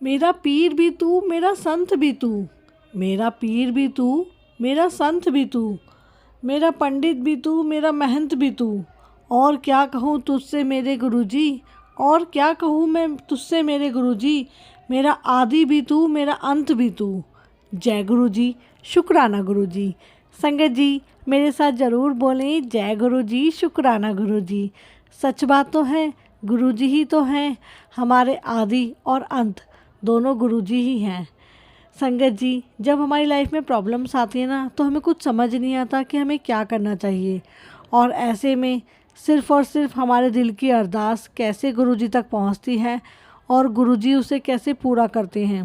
मेरा पीर भी तू मेरा संत भी तू, मेरा पीर भी तू मेरा संत भी तू, मेरा पंडित भी तू मेरा महंत भी तू। और क्या कहूँ तुझसे मेरे गुरुजी, और क्या कहूँ मैं तुझसे मेरे गुरुजी, मेरा आदि भी तू मेरा अंत भी तू। जय गुरु जी, शुक्राना गुरु जी। संगत जी मेरे साथ ज़रूर बोलें, जय गुरु जी, शुक्राना गुरु जी। सच बात तो है, गुरु जी ही तो हैं हमारे आदि और अंत, दोनों गुरु जी ही हैं। संगत जी जब हमारी लाइफ में प्रॉब्लम्स आती है ना, तो हमें कुछ समझ नहीं आता कि हमें क्या करना चाहिए। और ऐसे में सिर्फ़ और सिर्फ हमारे दिल की अरदास कैसे गुरुजी तक पहुंचती है और गुरुजी उसे कैसे पूरा करते हैं।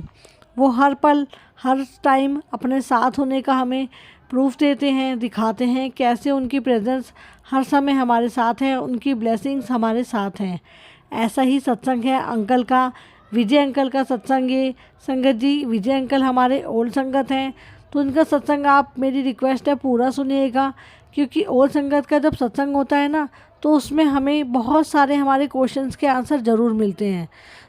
वो हर पल हर टाइम अपने साथ होने का हमें प्रूफ देते हैं, दिखाते हैं कैसे उनकी प्रेजेंस हर समय हमारे साथ है, उनकी ब्लेसिंग्स हमारे साथ हैं। ऐसा ही सत्संग है अंकल का, विजय अंकल का सत्संग है। संगत जी विजय अंकल हमारे ओल्ड संगत हैं, तो उनका सत्संग आप, मेरी रिक्वेस्ट है पूरा सुनिएगा, क्योंकि ओल्ड संगत का जब सत्संग होता है ना, तो उसमें हमें बहुत सारे हमारे क्वेश्चंस के आंसर ज़रूर मिलते हैं।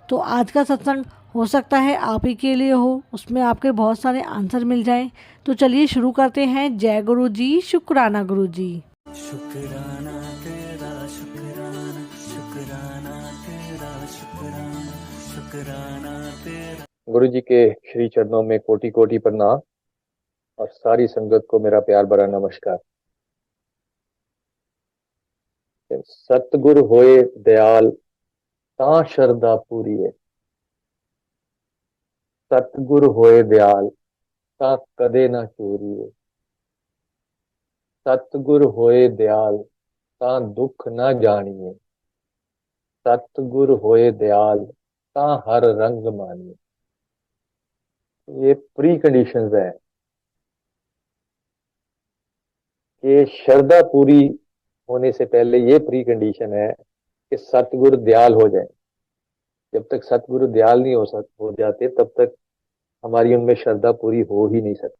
तो आज का सत्संग हो सकता है आप ही के लिए हो, उसमें आपके बहुत सारे आंसर मिल जाएं। तो चलिए शुरू करते हैं। जय गुरु जी, शुक्राना गुरु जी। शुक्राना तेरा शुक्राना, शुक्राना तेरा शुक्राना, शुक्राना तेरा। गुरु जी के श्री चरणों में कोटि कोटि प्रणाम और सारी संगत को मेरा प्यार भरा नमस्कार। सतगुर होए दयाल ता शरदा पूरी है, सतगुर होए दयाल ता कदे ना चोरी है, सतगुर होए दयाल ता दुख ना जानिए, सतगुर होए दयाल ता हर रंग मानिए। ये प्री कंडीशंस है कि श्रद्धा पूरी होने से पहले ये प्री कंडीशन है कि सतगुरु दयाल हो जाए। जब तक सतगुरु दयाल नहीं हो जाते तब तक हमारी उनमें श्रद्धा पूरी हो ही नहीं सकती।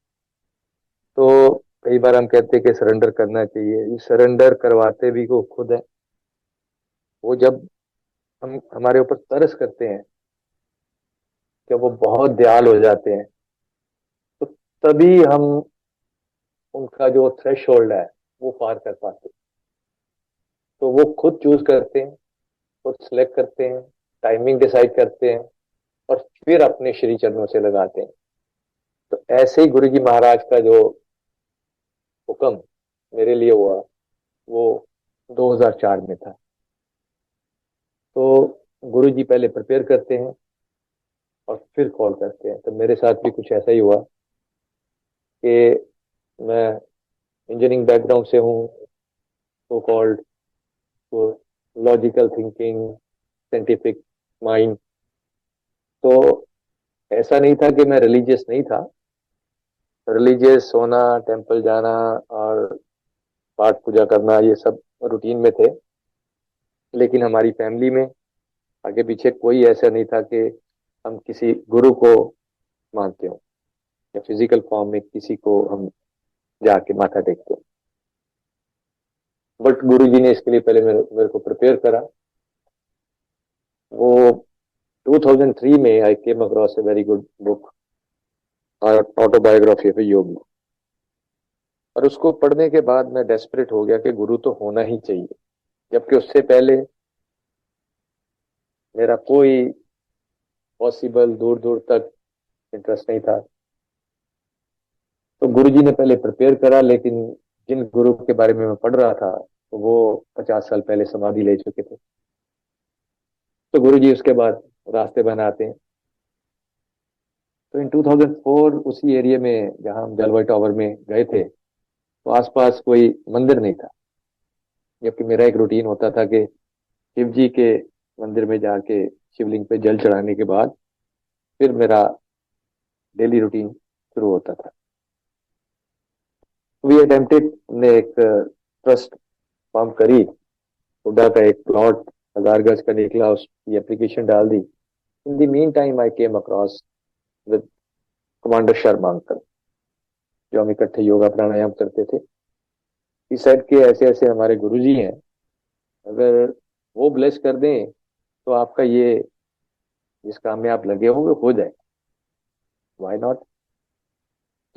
तो कई बार हम कहते हैं कि सरेंडर करना चाहिए, ये सरेंडर करवाते भी को खुद है। वो जब हम हमारे ऊपर तरस करते हैं, जब वो बहुत दयाल हो जाते हैं, तो तभी हम उनका जो थ्रेश होल्ड है वो पार कर पाते हैं। तो वो खुद चूज करते हैं, खुद सिलेक्ट करते हैं, टाइमिंग डिसाइड करते हैं और फिर अपने श्री चरणों से लगाते हैं। तो ऐसे ही गुरु जी महाराज का जो हुक्म मेरे लिए हुआ वो 2004 में था। तो गुरु जी पहले प्रिपेयर करते हैं और फिर कॉल करते हैं। तो मेरे साथ भी कुछ ऐसा ही हुआ कि मैं इंजीनियरिंग बैकग्राउंड से हूँ, सो कॉल्ड तो लॉजिकल थिंकिंग, साइंटिफिक माइंड। तो ऐसा नहीं था कि मैं रिलीजियस नहीं था। रिलीजियस होना, टेंपल जाना और पाठ पूजा करना, ये सब रूटीन में थे। लेकिन हमारी फैमिली में आगे पीछे कोई ऐसा नहीं था कि हम किसी गुरु को मानते हो या फिजिकल फॉर्म में किसी को हम जाके माथा टेकते हो। बट गुरु जी ने इसके लिए पहले मेरे को प्रिपेयर करा। वो 2003 में I came across a very good book, autobiography of Yogi. और उसको पढ़ने के बाद मैं डेस्परेट हो गया कि गुरु तो होना ही चाहिए, जबकि उससे पहले मेरा कोई पॉसिबल दूर दूर तक इंटरेस्ट नहीं था। तो गुरु जी ने पहले प्रिपेयर करा, लेकिन जिन गुरु के बारे में मैं पढ़ रहा था तो वो 50 साल पहले समाधि ले चुके थे। तो गुरु जी उसके बाद रास्ते बनाते हैं। तो इन 2004 उसी एरिया में जहां हम जलवाई टावर में गए थे, तो आसपास कोई मंदिर नहीं था। जबकि मेरा एक रूटीन होता था कि शिव जी के मंदिर में जाके शिवलिंग पे जल चढ़ाने के बाद फिर मेरा डेली रूटीन शुरू होता था। वी अटेम्प्टेड ने एक ट्रस्ट फॉर्म करी, हुडा का एक प्लॉट 1000 गज का निकला, उसकी एप्लीकेशन डाल दी। In the mean time I came across with commander Sharma uncle, जो हम इकट्ठे योगा प्राणायाम करते थे। इस साइड के ऐसे ऐसे हमारे गुरुजी हैं, अगर वो ब्लेस कर दें तो आपका ये जिस काम में आप लगे हो जाए, व्हाई नॉट।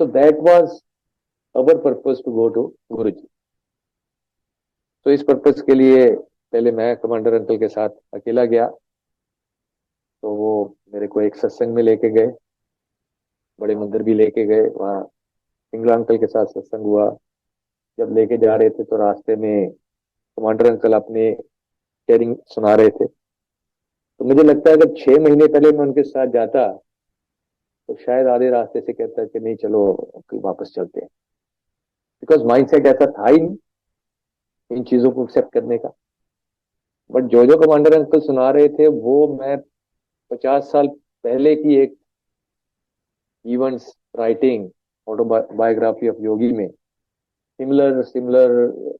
तो that was our purpose to go to Guru ji. तो इस पर्पस के लिए पहले मैं कमांडर अंकल के साथ अकेला गया। तो वो मेरे को एक सत्संग में लेके गए, बड़े मंदिर भी लेके गए, वहाँ सिंगला अंकल के साथ सत्संग हुआ। जब लेके जा रहे थे तो रास्ते में कमांडर अंकल अपने शेयरिंग सुना रहे थे। तो मुझे लगता है अगर 6 महीने पहले मैं उनके साथ जाता तो शायद आधे रास्ते से कहता कि नहीं चलो वापस चलते हैं, बिकॉज माइंड सेट ऐसा था ही नहीं इन चीजों को एक्सेप्ट करने का। बट जो जो कमांडर अंकल सुना रहे थे वो मैं 50 साल पहले की एक इवेंट्स राइटिंग ऑटोबायोग्राफी ऑफ योगी में सिमिलर सिमिलर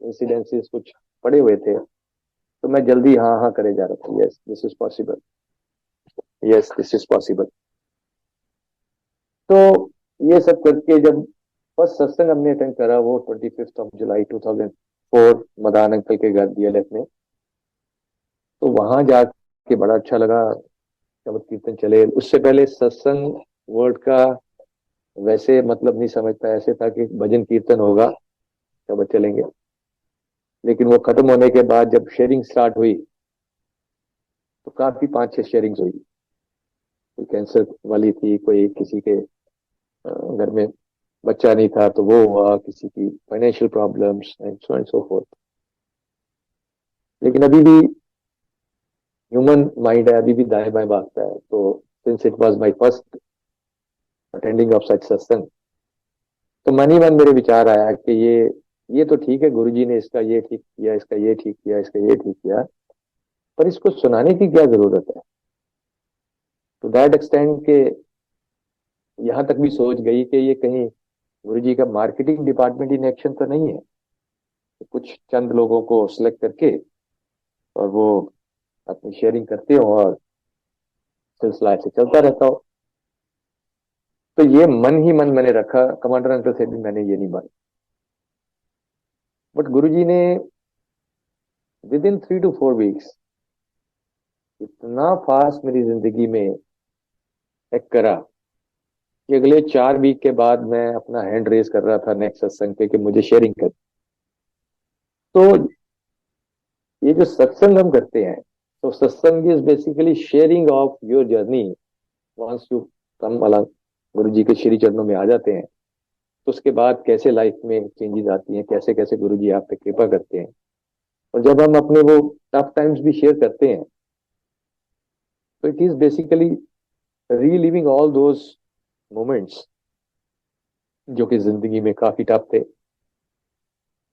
इंसिडेंसेस कुछ पड़े हुए थे। तो मैं जल्दी हाँ हाँ करे जा रहा था, yes this is possible, yes this is possible. तो ये सब करके जब फर्स्ट सत्संग हमने अटेंड करा वो 25 जुलाई 2004 मदान अंकल के घर DLF में। तो वहां जाके बड़ा अच्छा लगा, शबद कीर्तन चले। उससे पहले सत्संग वर्ड का वैसे मतलब नहीं समझता, ऐसे था कि भजन कीर्तन होगा, शबद चलेंगे। लेकिन वो खत्म होने के बाद जब शेयरिंग स्टार्ट हुई तो काफी 5-6 शेयरिंग्स हुई। कोई कैंसर वाली थी, कोई किसी के घर में बच्चा नहीं था तो वो हुआ, किसी की financial problems and so fourth. लेकिन अभी भी ह्यूमन माइंड है, अभी भी दाएं बाएं भागता है। तो since it was my first attending of such सत्संग, तो मन ही मन मेरे विचार आया कि ये तो ठीक है, गुरुजी ने इसका ये ठीक किया, इसका ये ठीक किया, इसका ये ठीक किया, पर इसको सुनाने की क्या जरूरत है। तो दैट एक्सटेंड के यहाँ तक भी सोच गई कि ये कहीं गुरुजी का मार्केटिंग डिपार्टमेंट इन एक्शन तो नहीं है। तो कुछ चंद लोगों को सिलेक्ट करके और वो अपनी शेयरिंग करते हो और सिलसिला ऐसे चलता रहता हो। तो ये मन ही मन मैंने रखा, कमांडर अंकल से भी मैंने ये नहीं मानी। बट गुरुजी ने विद इन 3 to 4 वीक्स इतना फास्ट मेरी जिंदगी में एक करा कि अगले 4 वीक के बाद मैं अपना हैंड रेज कर रहा था नेक्स्ट सत्संग पे कि मुझे शेयरिंग कर। तो ये जो सत्संग हम करते हैं, तो satsang is basically sharing of your journey. Once you come अलग गुरु जी के श्री चरणों में आ जाते हैं तो उसके बाद कैसे लाइफ में चेंजेस आती हैं, कैसे कैसे गुरु जी आप पे कृपा करते हैं। और जब हम अपने वो टफ टाइम्स भी शेयर करते हैं तो it is basically reliving all those moments जो कि जिंदगी में काफी टफ थे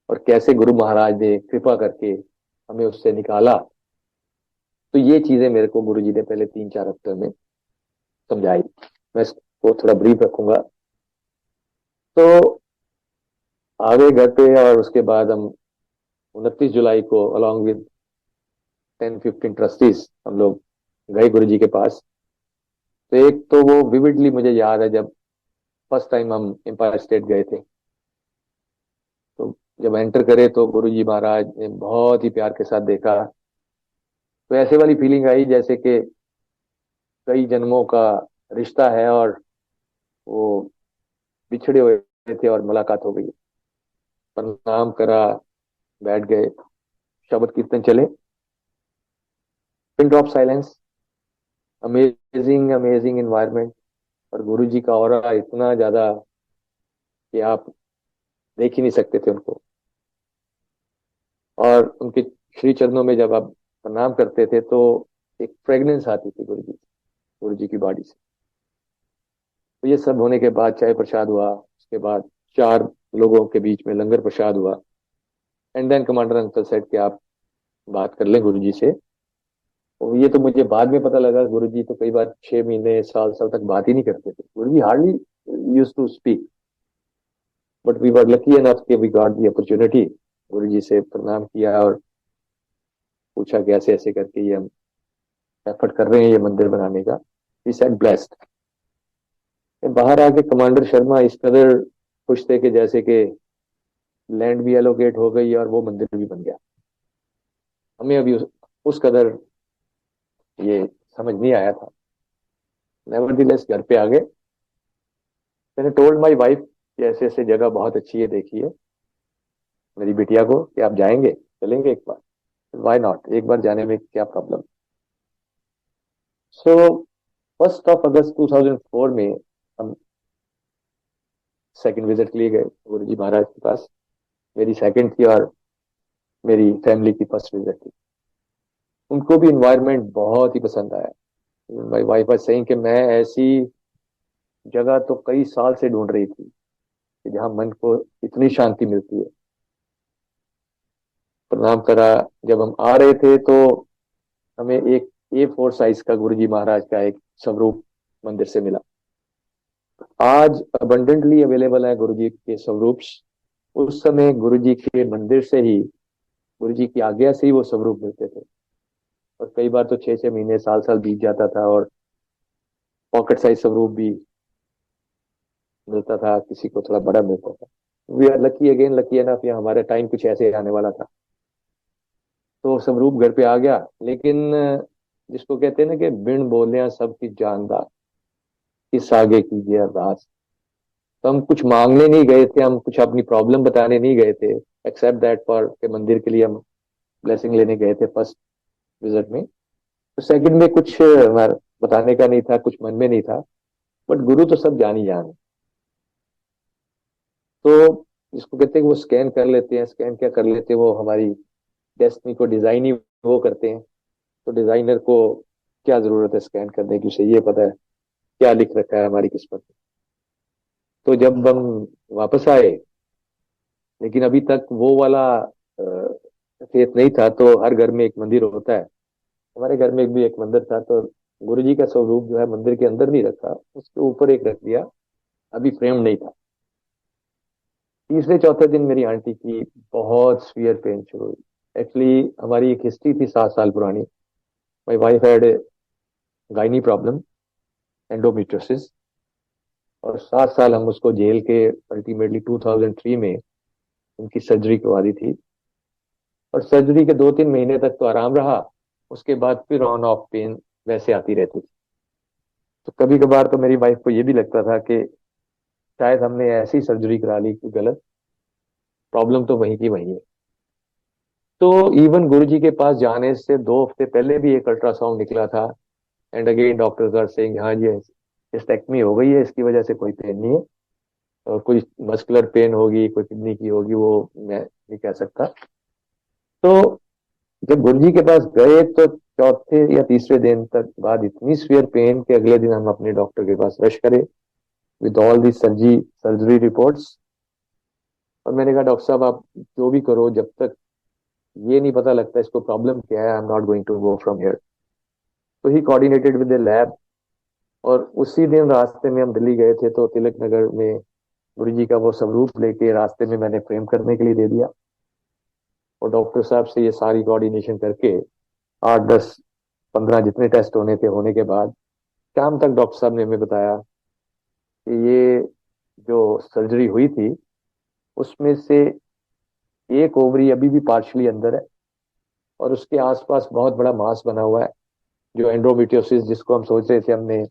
और कैसे गुरु महाराज ने कृपा करके हमें उससे निकाला। तो ये चीजें मेरे को गुरु जी ने पहले 3-4 हफ्ते में समझाई। मैं इसको थोड़ा ब्रीफ रखूंगा। तो आ गए घर पे और उसके बाद हम 29 जुलाई को अलॉन्ग विद 10-15 ट्रस्टीज हम लोग गए गुरु जी के पास। तो एक तो वो विविडली मुझे याद है, जब फर्स्ट टाइम हम एम्पायर स्टेट गए थे तो जब एंटर करे तो गुरु जी महाराज ने बहुत ही प्यार के साथ देखा। तो ऐसे वाली फीलिंग आई जैसे कि कई जन्मों का रिश्ता है और वो बिछड़े हुए थे और मुलाकात हो गई। प्रणाम करा, बैठ गए, शब्द कीर्तन चले, pin drop silence, amazing amazing environment. और गुरु जी का ऑरा इतना ज्यादा कि आप देख ही नहीं सकते थे उनको। और उनके श्री चरणों में जब आप प्रणाम करते थे तो एक फ्रेग्रेंस आती थी गुरु जी की बॉडी से। तो ये सब होने के बाद चाय प्रसाद हुआ, उसके बाद 4 लोगों के बीच में लंगर प्रसाद हुआ। And then commander uncle said कि आप बात कर लें गुरु जी से। और ये तो मुझे बाद में पता लगा, गुरु जी तो कई बार 6 महीने साल साल तक बात ही नहीं करते थे। Guru ji hardly use to speak, but we were lucky enough कि we got the opportunity. Guru ji से प्रणाम किया और पूछा कि ऐसे ऐसे करके ये हम एफर्ट कर रहे हैं ये मंदिर बनाने का। We said blessed. बाहर आके कमांडर शर्मा इस कदर खुश थे कि जैसे कि लैंड भी एलोकेट हो गई और वो मंदिर भी बन गया। हमें अभी उस कदर ये समझ नहीं आया था। नेवरदीलेस घर पे आ गए। मैंने टोल्ड माई वाइफ कि ऐसे ऐसे जगह बहुत अच्छी है, देखिए मेरी बिटिया को कि आप जाएंगे, चलेंगे एक बार। वाई नॉट, एक बार जाने में क्या प्रॉब्लम। सो 1 अगस्त 2004 में हम सेकंड विजिट के लिए गए गुरु जी महाराज के पास। मेरी सेकंड थी और मेरी फैमिली की फर्स्ट विजिट थी। उनको भी इन्वायरमेंट बहुत ही पसंद आया। माई वाइफ वाज सेइंग कि मैं ऐसी जगह तो कई साल से ढूंढ रही थी कि जहाँ मन को इतनी शांति मिलती है। प्रणाम करा। जब हम आ रहे थे तो हमें एक A4 साइज का गुरुजी महाराज का एक स्वरूप मंदिर से मिला। आज अबंडेंटली अवेलेबल है गुरुजी के स्वरूप्स। उस समय गुरुजी के मंदिर से ही, गुरुजी की आज्ञा से ही वो स्वरूप मिलते थे। और कई बार तो 6 6 महीने, साल साल बीत जाता था और पॉकेट साइज स्वरूप भी मिलता था, किसी को थोड़ा बड़ा मिलता था। We are lucky, again lucky enough, या हमारा टाइम कुछ ऐसे आने वाला था। तो स्वरूप घर पे आ गया। लेकिन जिसको कहते हैं ना कि बिन बोलिया सब की जानदा, किस आगे कीजिए अरदास। तो हम कुछ मांगने नहीं गए थे, हम कुछ अपनी प्रॉब्लम बताने नहीं गए थे, एक्सेप्ट दैट फॉर के मंदिर के लिए हम ब्लेसिंग लेने गए थे फर्स्ट विजिट में। तो सेकंड में कुछ बताने का नहीं था, कुछ मन में नहीं था। बट गुरु तो सब जान ही जान है। तो जिसको कहते हैं कि वो स्कैन कर लेते हैं। स्कैन क्या कर लेते हैं, वो हमारी डेस्टिनी को डिजाइन ही वो करते हैं। तो डिजाइनर को क्या जरूरत है स्कैन करने की, उसे ये पता है क्या लिख रखा है हमारी किस्मत में। तो जब हम वापस आए, लेकिन अभी तक वो वाला फेथ नहीं था। तो हर घर में एक मंदिर होता है, हमारे घर में भी एक मंदिर था। तो गुरु जी का स्वरूप जो है मंदिर के अंदर नहीं रखा, उसके ऊपर एक रख दिया, अभी फ्रेम नहीं था। तीसरे चौथे दिन मेरी आंटी की बहुत सीवियर पेन शुरू हुई। एक्चुअली हमारी एक हिस्ट्री थी 7 साल पुरानी। My wife had gynae problem, endometriosis. और 7 साल हम उसको झेल के अल्टीमेटली 2003 में उनकी सर्जरी करवा दी थी। और सर्जरी के 2 3 महीने तक तो आराम रहा, उसके बाद फिर ऑन ऑफ पेन वैसे आती रहती थी। तो कभी कभार तो मेरी वाइफ को ये भी लगता था कि शायद हमने ऐसी सर्जरी करा ली कि गलत, प्रॉब्लम तो वहीं की वहीं है। तो इवन गुरुजी के पास जाने से 2 हफ्ते पहले भी एक अल्ट्रासाउंड निकला था। And again doctors are saying हाँ जी हिस्टेक्टमी हो गई है, इसकी वजह से कोई पेन नहीं है। और कोई मस्कुलर पेन होगी, कोई किडनी की होगी, वो मैं नहीं कह सकता। तो जब गुरुजी के पास गए तो चौथे या तीसरे दिन तक बाद इतनी सीवियर पेन कि अगले दिन हम अपने डॉक्टर के पास रश करे with all the surgery reports. और मैंने कहा डॉक्टर साहब आप जो भी करो, जब तक ये नहीं पता लगता इसको प्रॉब्लम क्या है, I am not going to go from here. तो he coordinated with the lab. और उसी दिन रास्ते में हम दिल्ली गए थे, तो तिलक नगर में गुरु जी का वो स्वरूप लेके रास्ते में मैंने फ्रेम करने के लिए दे दिया। और डॉक्टर साहब से ये सारी कोऑर्डिनेशन करके 8 10 15 जितने टेस्ट होने थे, होने के बाद शाम तक डॉक्टर साहब ने हमें बताया कि ये जो सर्जरी हुई थी उसमें से एक ओवरी अभी भी पार्शली अंदर है और उसके आसपास बहुत बड़ा मास बना हुआ है, जो एंड्रोमेट्रियोसिस जिसको हम सोच रहे थे हमने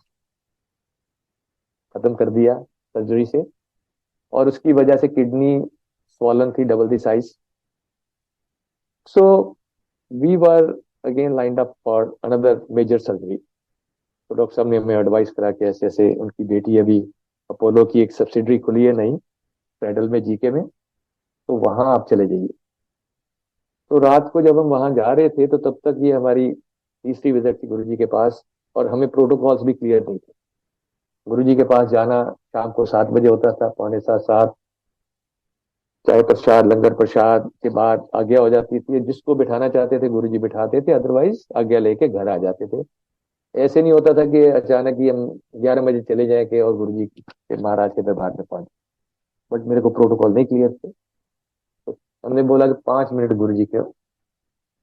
खत्म कर दिया सर्जरी से। और उसकी वजह से किडनी स्वॉलन थी double the size. So we were again lined up for another major surgery. तो डॉक्टर साहब ने हमें एडवाइस करा कि ऐसे ऐसे उनकी बेटी अभी अपोलो की एक सब्सिडरी खुली है नई फेडरल में, जीके में, तो वहां आप चले जाइए। तो रात को जब हम वहां जा रहे थे तो तब तक ये हमारी तीसरी विजिट थी गुरुजी के पास। और हमें प्रोटोकॉल्स भी क्लियर नहीं थे। गुरुजी के पास जाना शाम को 7 बजे होता था, पौने 7 7। चाय प्रसाद, लंगर प्रसाद के बाद आज्ञा हो जाती थी। जिसको बिठाना चाहते थे गुरुजी बिठाते थे, अदरवाइज आज्ञा लेके घर आ जाते थे। ऐसे नहीं होता था कि अचानक ही हम 11 बजे चले जाए के और गुरुजी के महाराज के दरबार में पहुंचे। बट मेरे को प्रोटोकॉल नहीं क्लियर थे। तो हमने बोला कि 5 मिनट गुरुजी के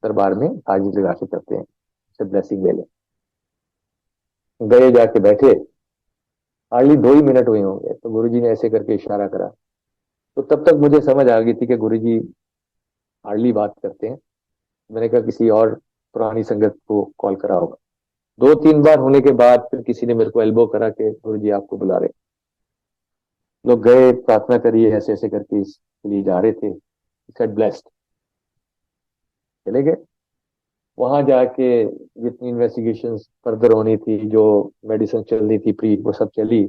दरबार में हाजिरी लगा के करते हैं, उससे ब्लेसिंग ले लें। गए, जाके बैठे, हार्डली 2 ही मिनट हुए होंगे तो गुरुजी ने ऐसे करके इशारा करा। तो तब तक मुझे समझ आ गई थी कि गुरुजी हार्डली बात करते हैं। मैंने कहा किसी और पुरानी संगत को कॉल करा होगा। 2-3 बार होने के बाद फिर किसी ने मेरे को एल्बो करा के गुरु जी आपको बुला रहे। लोग गए, प्रार्थना करिए, ऐसे ऐसे करके इसके लिए जा रहे थे। सेड ब्लेस्ड, चले गए। वहां जाके जितनी इन्वेस्टिगेशन फर्दर होनी थी, जो मेडिसिन चल रही थी प्री, वो सब चली।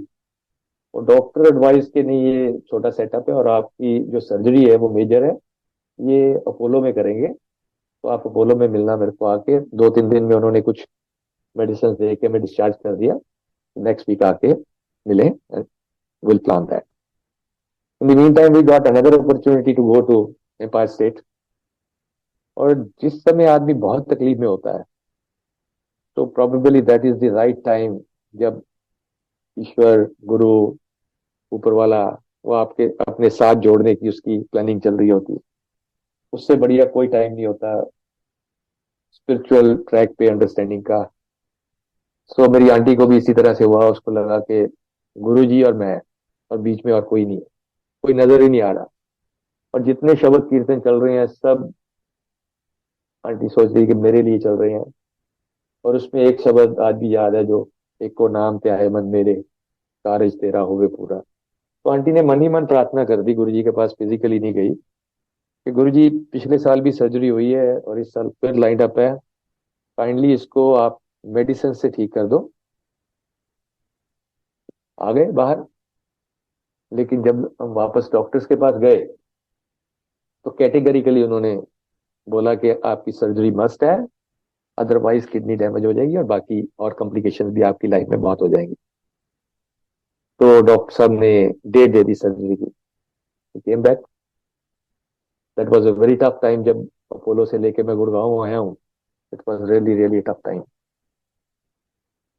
वो डॉक्टर एडवाइस के नहीं, ये छोटा सेटअप है और आपकी जो सर्जरी है वो मेजर है, ये अपोलो में करेंगे, तो आप अपोलो में मिलना मेरे को आके। 2-3 दिन में उन्होंने कुछ मेडिसिन दे के मैं डिस्चार्ज कर दिया। नेक्स्ट वीक आके मिले, will plan that. In the mean time we got another opportunity to go to Empire State. और जिस समय आदमी बहुत तकलीफ में होता है, तो probably that is the right time, जब ईश्वर, गुरु, ऊपर वाला वो आपके अपने साथ जोड़ने की उसकी प्लानिंग चल रही होती है। उससे बढ़िया कोई टाइम नहीं होता स्पिरिचुअल ट्रैक पे अंडरस्टैंडिंग का। सो मेरी आंटी को भी इसी तरह से हुआ, उसको लगा कि गुरु जी और मैं, और बीच में और कोई नहीं है, कोई नजर ही नहीं आ रहा। और जितने शब्द कीर्तन चल रहे हैं सब आंटी सोच रही कि मेरे लिए चल रहे हैं। और उसमें एक शब्द आज भी याद है, जो एक को नाम ते आए मन मेरे, कारज तेरा होवे पूरा। तो आंटी ने मन ही मन प्रार्थना कर दी, गुरुजी के पास फिजिकली नहीं गई, कि गुरुजी पिछले साल भी सर्जरी हुई है और इस साल फिर लाइन अप है, काइंडली इसको आप मेडिसिन से ठीक कर दो। आ गए बाहर। लेकिन जब हम वापस डॉक्टर्स के पास गए, तो कैटेगरिकली उन्होंने बोला कि आपकी सर्जरी मस्ट है, अदरवाइज किडनी डैमेज हो जाएगी और बाकी और कॉम्प्लिकेशन भी आपकी लाइफ में बहुत हो जाएंगी। तो डॉक्टर साहब ने डेट दे दी सर्जरी की। Came back. That was a very tough time. जब अपोलो से लेके मैं गुड़गांव आया हूँ, it was really really tough time.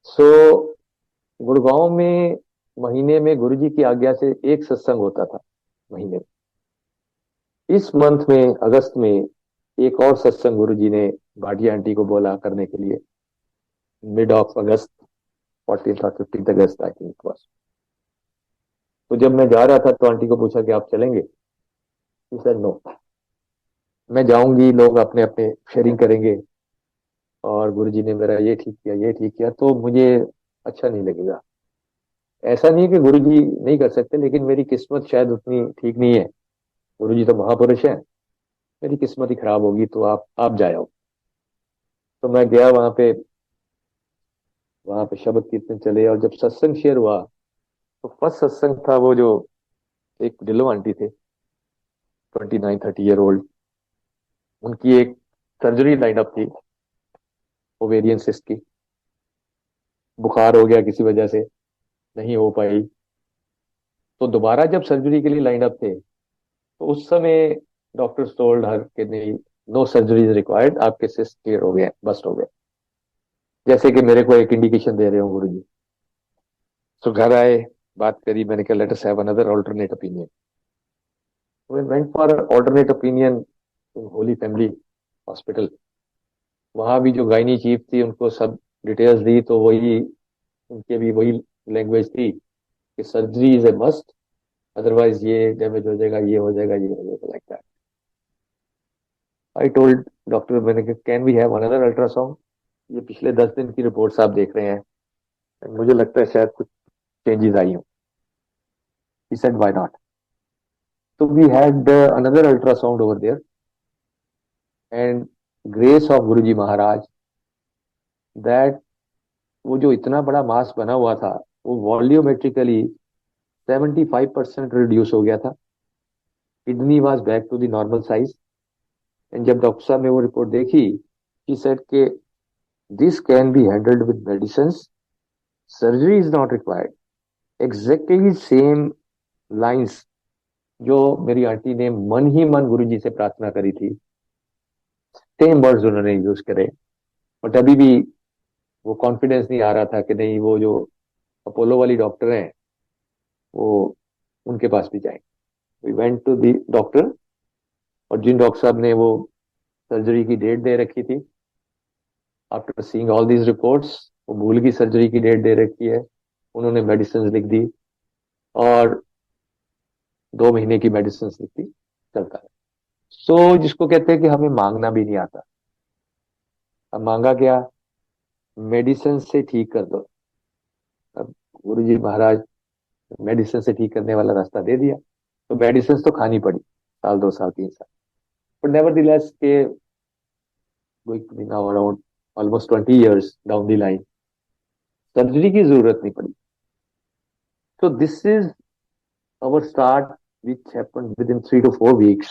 So Gurgaon में महीने में गुरुजी की आज्ञा से एक सत्संग होता था महीने में। इस मंथ में, अगस्त में, एक और सत्संग गुरुजी ने भाटिया आंटी को बोला करने के लिए, मिड ऑफ अगस्त, 14 और 15 अगस्त आई थिंक इट वाज। तो जब मैं जा रहा था तो आंटी को पूछा कि आप चलेंगे? सर नो, मैं जाऊंगी, लोग अपने अपने शेयरिंग करेंगे, और गुरुजी ने मेरा ये ठीक किया, ये ठीक किया, तो मुझे अच्छा नहीं लगेगा। ऐसा नहीं है कि गुरुजी नहीं कर सकते, लेकिन मेरी किस्मत शायद उतनी ठीक नहीं है। गुरुजी तो महापुरुष है, मेरी किस्मत ही खराब होगी, तो आप जाओ। तो मैं गया वहां पे शब्द कीर्तन चले, और जब सत्संग शेयर हुआ, तो फर्स्ट सत्संग था वो जो एक ढिल्लो आंटी थे, 29-30 ईयर ओल्ड। उनकी एक सर्जरी लाइन अप थी, ओवेरियन सिस्ट की। बुखार हो गया किसी वजह से, नहीं हो पाई। तो दोबारा जब सर्जरी के लिए लाइन अप थे, तो उस समय डॉक्टर्स टोल्ड हर कि नहीं, नो सर्जरी इज रिक्वायर्ड, आपके सिस्ट क्लियर हो गए, बस्ट हो गए, जैसे कि मेरे को एक इंडिकेशन दे रहे हो गुरु जी। तो घर आए, बात करी, मैंने कहा let us have another alternate opinion. We went for alternate opinion in Holy Family Hospital. वहां भी जो गायनी चीफ थी, उनको सब डिटेल्स दी, तो वही उनके भी वही लैंग्वेज थी कि surgery is a must, otherwise ये डैमेज हो जाएगा, ये हो जाएगा, ये हो जाएगा, like that. I told doctor, मैंने कहा can we have another ultrasound, ये पिछले 10 दिन की रिपोर्ट्स आप देख रहे हैं, मुझे लगता है शायद कुछ चेंजेस आई हो। He said why not. So we had another ultrasound over there, and grace of Guruji Maharaj, that वो जो इतना बड़ा मास बना हुआ था, वो वॉल्यूमेट्रिकली 75% रिड्यूस हो गया था। Kidney was back to the normal size. And जब डॉक्टर साहब ने वो रिपोर्ट देखी, he said के this can be handled with medicine, surgery is not required. Exactly same lines जो मेरी आंटी ने मन ही मन गुरुजी से प्रार्थना करी थी, सेम वर्ड्स उन्होंने यूज करे। बट अभी भी वो कॉन्फिडेंस नहीं आ रहा था कि नहीं, वो जो अपोलो वाली डॉक्टर हैं, वो उनके पास भी जाएंगे। We went to the doctor, और जिन डॉक्टर साहब ने वो सर्जरी की डेट दे रखी थी, after seeing all these reports, वो भूल की सर्जरी की डेट दे रखी है। उन्होंने मेडिसिन लिख दी, और 2 महीने की मेडिसिन लिख दी, चलता है। सो जिसको कहते हैं कि हमें मांगना भी नहीं आता। अब मांगा क्या? मेडिसिन से ठीक कर दो। अब गुरुजी महाराज मेडिसिन से ठीक करने वाला रास्ता दे दिया, तो मेडिसिन तो खानी पड़ी, साल 2 साल 3 साल। बट नेवरदीलेस के going now around almost 20 years down the line, surgery की जरूरत नहीं पड़ी। तो this is our start which happened within 3 to 4 weeks।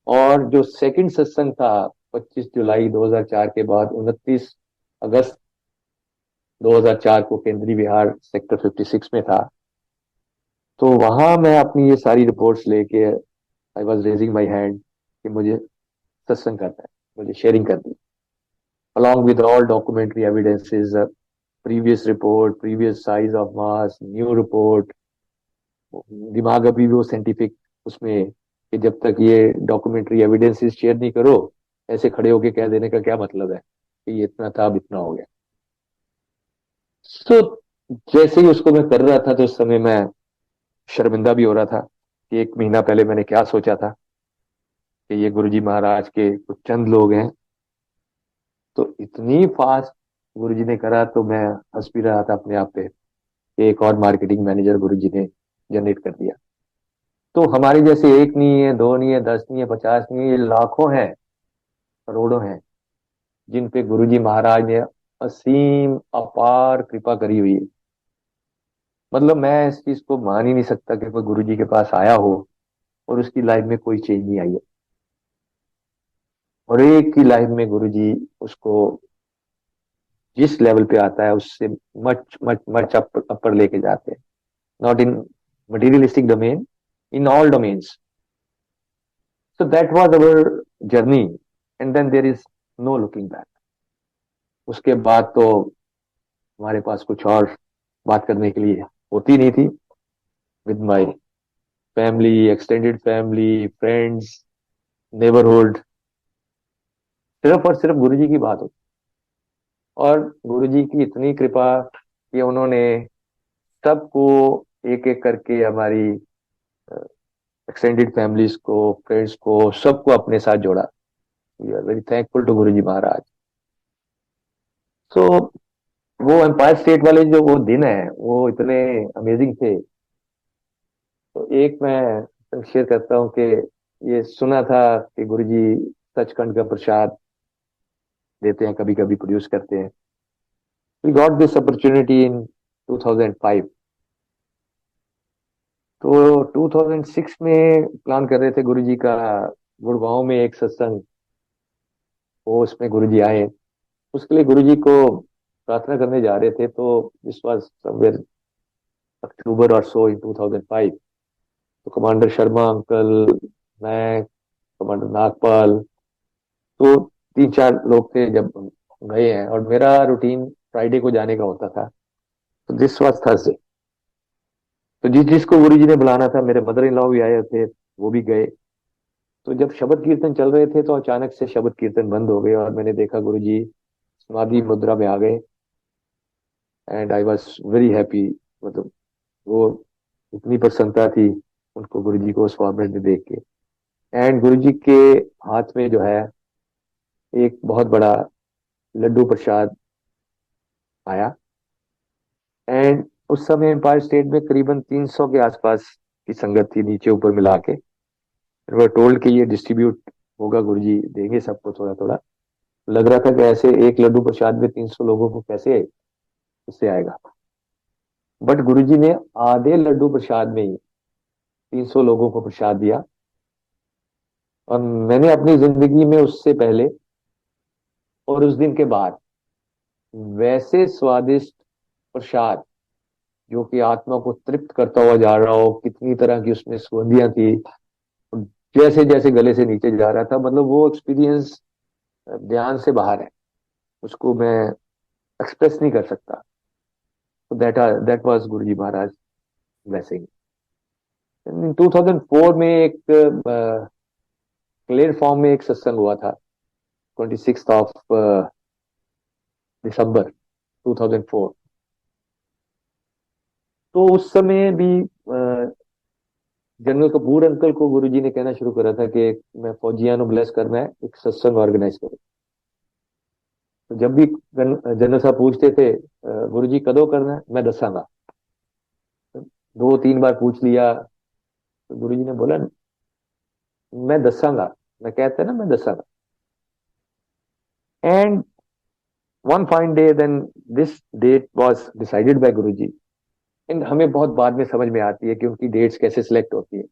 और जो सेकंड सत्संग था 25 जुलाई 2004 के बाद 29 अगस्त 2004 को केंद्रीय विहार सेक्टर 56 में था। तो वहां मैं अपनी ये सारी रिपोर्ट्स लेके I was raising my hand कि मुझे सत्संग करना है, मुझे शेयरिंग करनी है, along with all documentary evidences, previous report, previous size of mass, new report. दिमाग अभी भी वो साइंटिफिक उसमें कि जब तक ये डॉक्यूमेंट्री एविडेंसेस शेयर नहीं करो, ऐसे खड़े होके कह देने का क्या मतलब है कि ये इतना था अब इतना हो गया। तो जैसे ही उसको मैं कर रहा था तो उस समय मैं शर्मिंदा भी हो रहा था कि 1 महीना पहले मैंने क्या सोचा था कि ये गुरुजी महाराज के कुछ चंद लोग हैं। तो इतनी फास्ट गुरुजी ने करा तो मैं हंस भी रहा था अपने आप पे कि एक और मार्केटिंग मैनेजर गुरुजी ने जनरेट कर दिया। तो हमारे जैसे एक नहीं है, दो नहीं है, 10 नहीं है, 50 नहीं है, ये लाखों हैं, करोड़ों हैं जिन पे गुरुजी महाराज ने असीम अपार कृपा करी हुई है। मतलब मैं इस चीज को मान ही नहीं सकता कि कोई गुरुजी के पास आया हो और उसकी लाइफ में कोई चेंज नहीं आई है, और एक की लाइफ में गुरुजी उसको जिस लेवल पे आता है उससे मच मच मच अपर लेके जाते हैं। Not in materialistic domain, in all domains. So that was our journey, and then there is no looking back. उसके बाद तो हमारे पास कुछ और बात करने के लिए होती नहीं थी। With my family, extended family, friends, neighbourhood, सिर्फ और सिर्फ गुरुजी की बात होती। और गुरुजी की इतनी कृपा कि उन्होंने सबको एक एक करके, हमारी एक्सटेंडेड फैमिलीज को, फ्रेंड्स को, सबको अपने साथ जोड़ा। We are very thankful to Guruji Maharaj. So वो एम्पायर स्टेट वाले जो वो दिन है वो इतने अमेजिंग थे। तो एक मैं शेयर करता हूँ कि ये सुना था कि गुरुजी सचखंड का प्रसाद देते हैं, कभी कभी प्रोड्यूस करते हैं। We got this opportunity in 2005। तो 2006 में प्लान कर रहे थे गुरुजी का गुड़गांव में एक सत्संग, वो उसमें गुरुजी आए। उसके लिए गुरुजी को प्रार्थना करने जा रहे थे। तो दिस वाज समवेयर अक्टूबर और सो इन 2005। तो कमांडर शर्मा अंकल, मैं, कमांडर नागपाल, तो 3 4 लोग थे जब गए हैं। और मेरा रूटीन फ्राइडे को जाने का होता था, तो दिस वाज थर्सडे। तो जिस जिसको गुरुजी ने बुलाना था, मेरे मदर इन लॉ भी आए थे, वो भी गए। तो जब शब्द कीर्तन चल रहे थे तो अचानक से शब्द कीर्तन बंद हो गए और मैंने देखा गुरुजी समाधि मुद्रा में आ गए। And I was very happy. मतलब वो इतनी प्रसन्नता थी उनको, गुरुजी को उस फॉर्मेट में देख के। एंड गुरुजी के हाथ में जो है एक बहुत बड़ा लड्डू प्रसाद आया। एंड उस समय एम्पायर स्टेट में करीबन 300 के आसपास की संगत थी, नीचे ऊपर मिला के। वो टोल्ड कि ये डिस्ट्रीब्यूट होगा, गुरुजी देंगे सबको थोड़ा थोड़ा। लग रहा था कि ऐसे एक लड्डू प्रसाद में 300 लोगों को कैसे उससे आएगा। बट गुरुजी ने आधे लड्डू प्रसाद में ही 300 लोगों को प्रसाद दिया। और मैंने अपनी जिंदगी में उससे पहले और उस दिन के बाद वैसे स्वादिष्ट प्रसाद, जो कि आत्मा को तृप्त करता हुआ जा रहा हो, कितनी तरह की उसमें सुगंधियां थी, जैसे जैसे गले से नीचे जा रहा था, मतलब वो एक्सपीरियंस ध्यान से बाहर है, उसको मैं एक्सप्रेस नहीं कर सकता। तो that was Guruji Maharaj blessing. 2004 में एक प्लेटफॉर्म में एक सत्संग हुआ था, 26 दिसंबर 2004। तो उस समय भी जनरल कपूर अंकल को गुरुजी ने कहना शुरू करा था कि मैं फौजियां नु ब्लेस करना है, एक सत्संग ऑर्गेनाइज करो। तो जब भी जनरल साहब पूछते थे गुरु जी कदों करना है, मैं दसांगा। दो तीन बार पूछ लिया तो गुरु जी ने बोला मैं दसांगा, मैं कहते ना मैं दसांगा। And one fine day then this date was decided by Guru ji. And हमें बहुत बाद में समझ में आती है कि उनकी डेट्स कैसे सिलेक्ट होती है।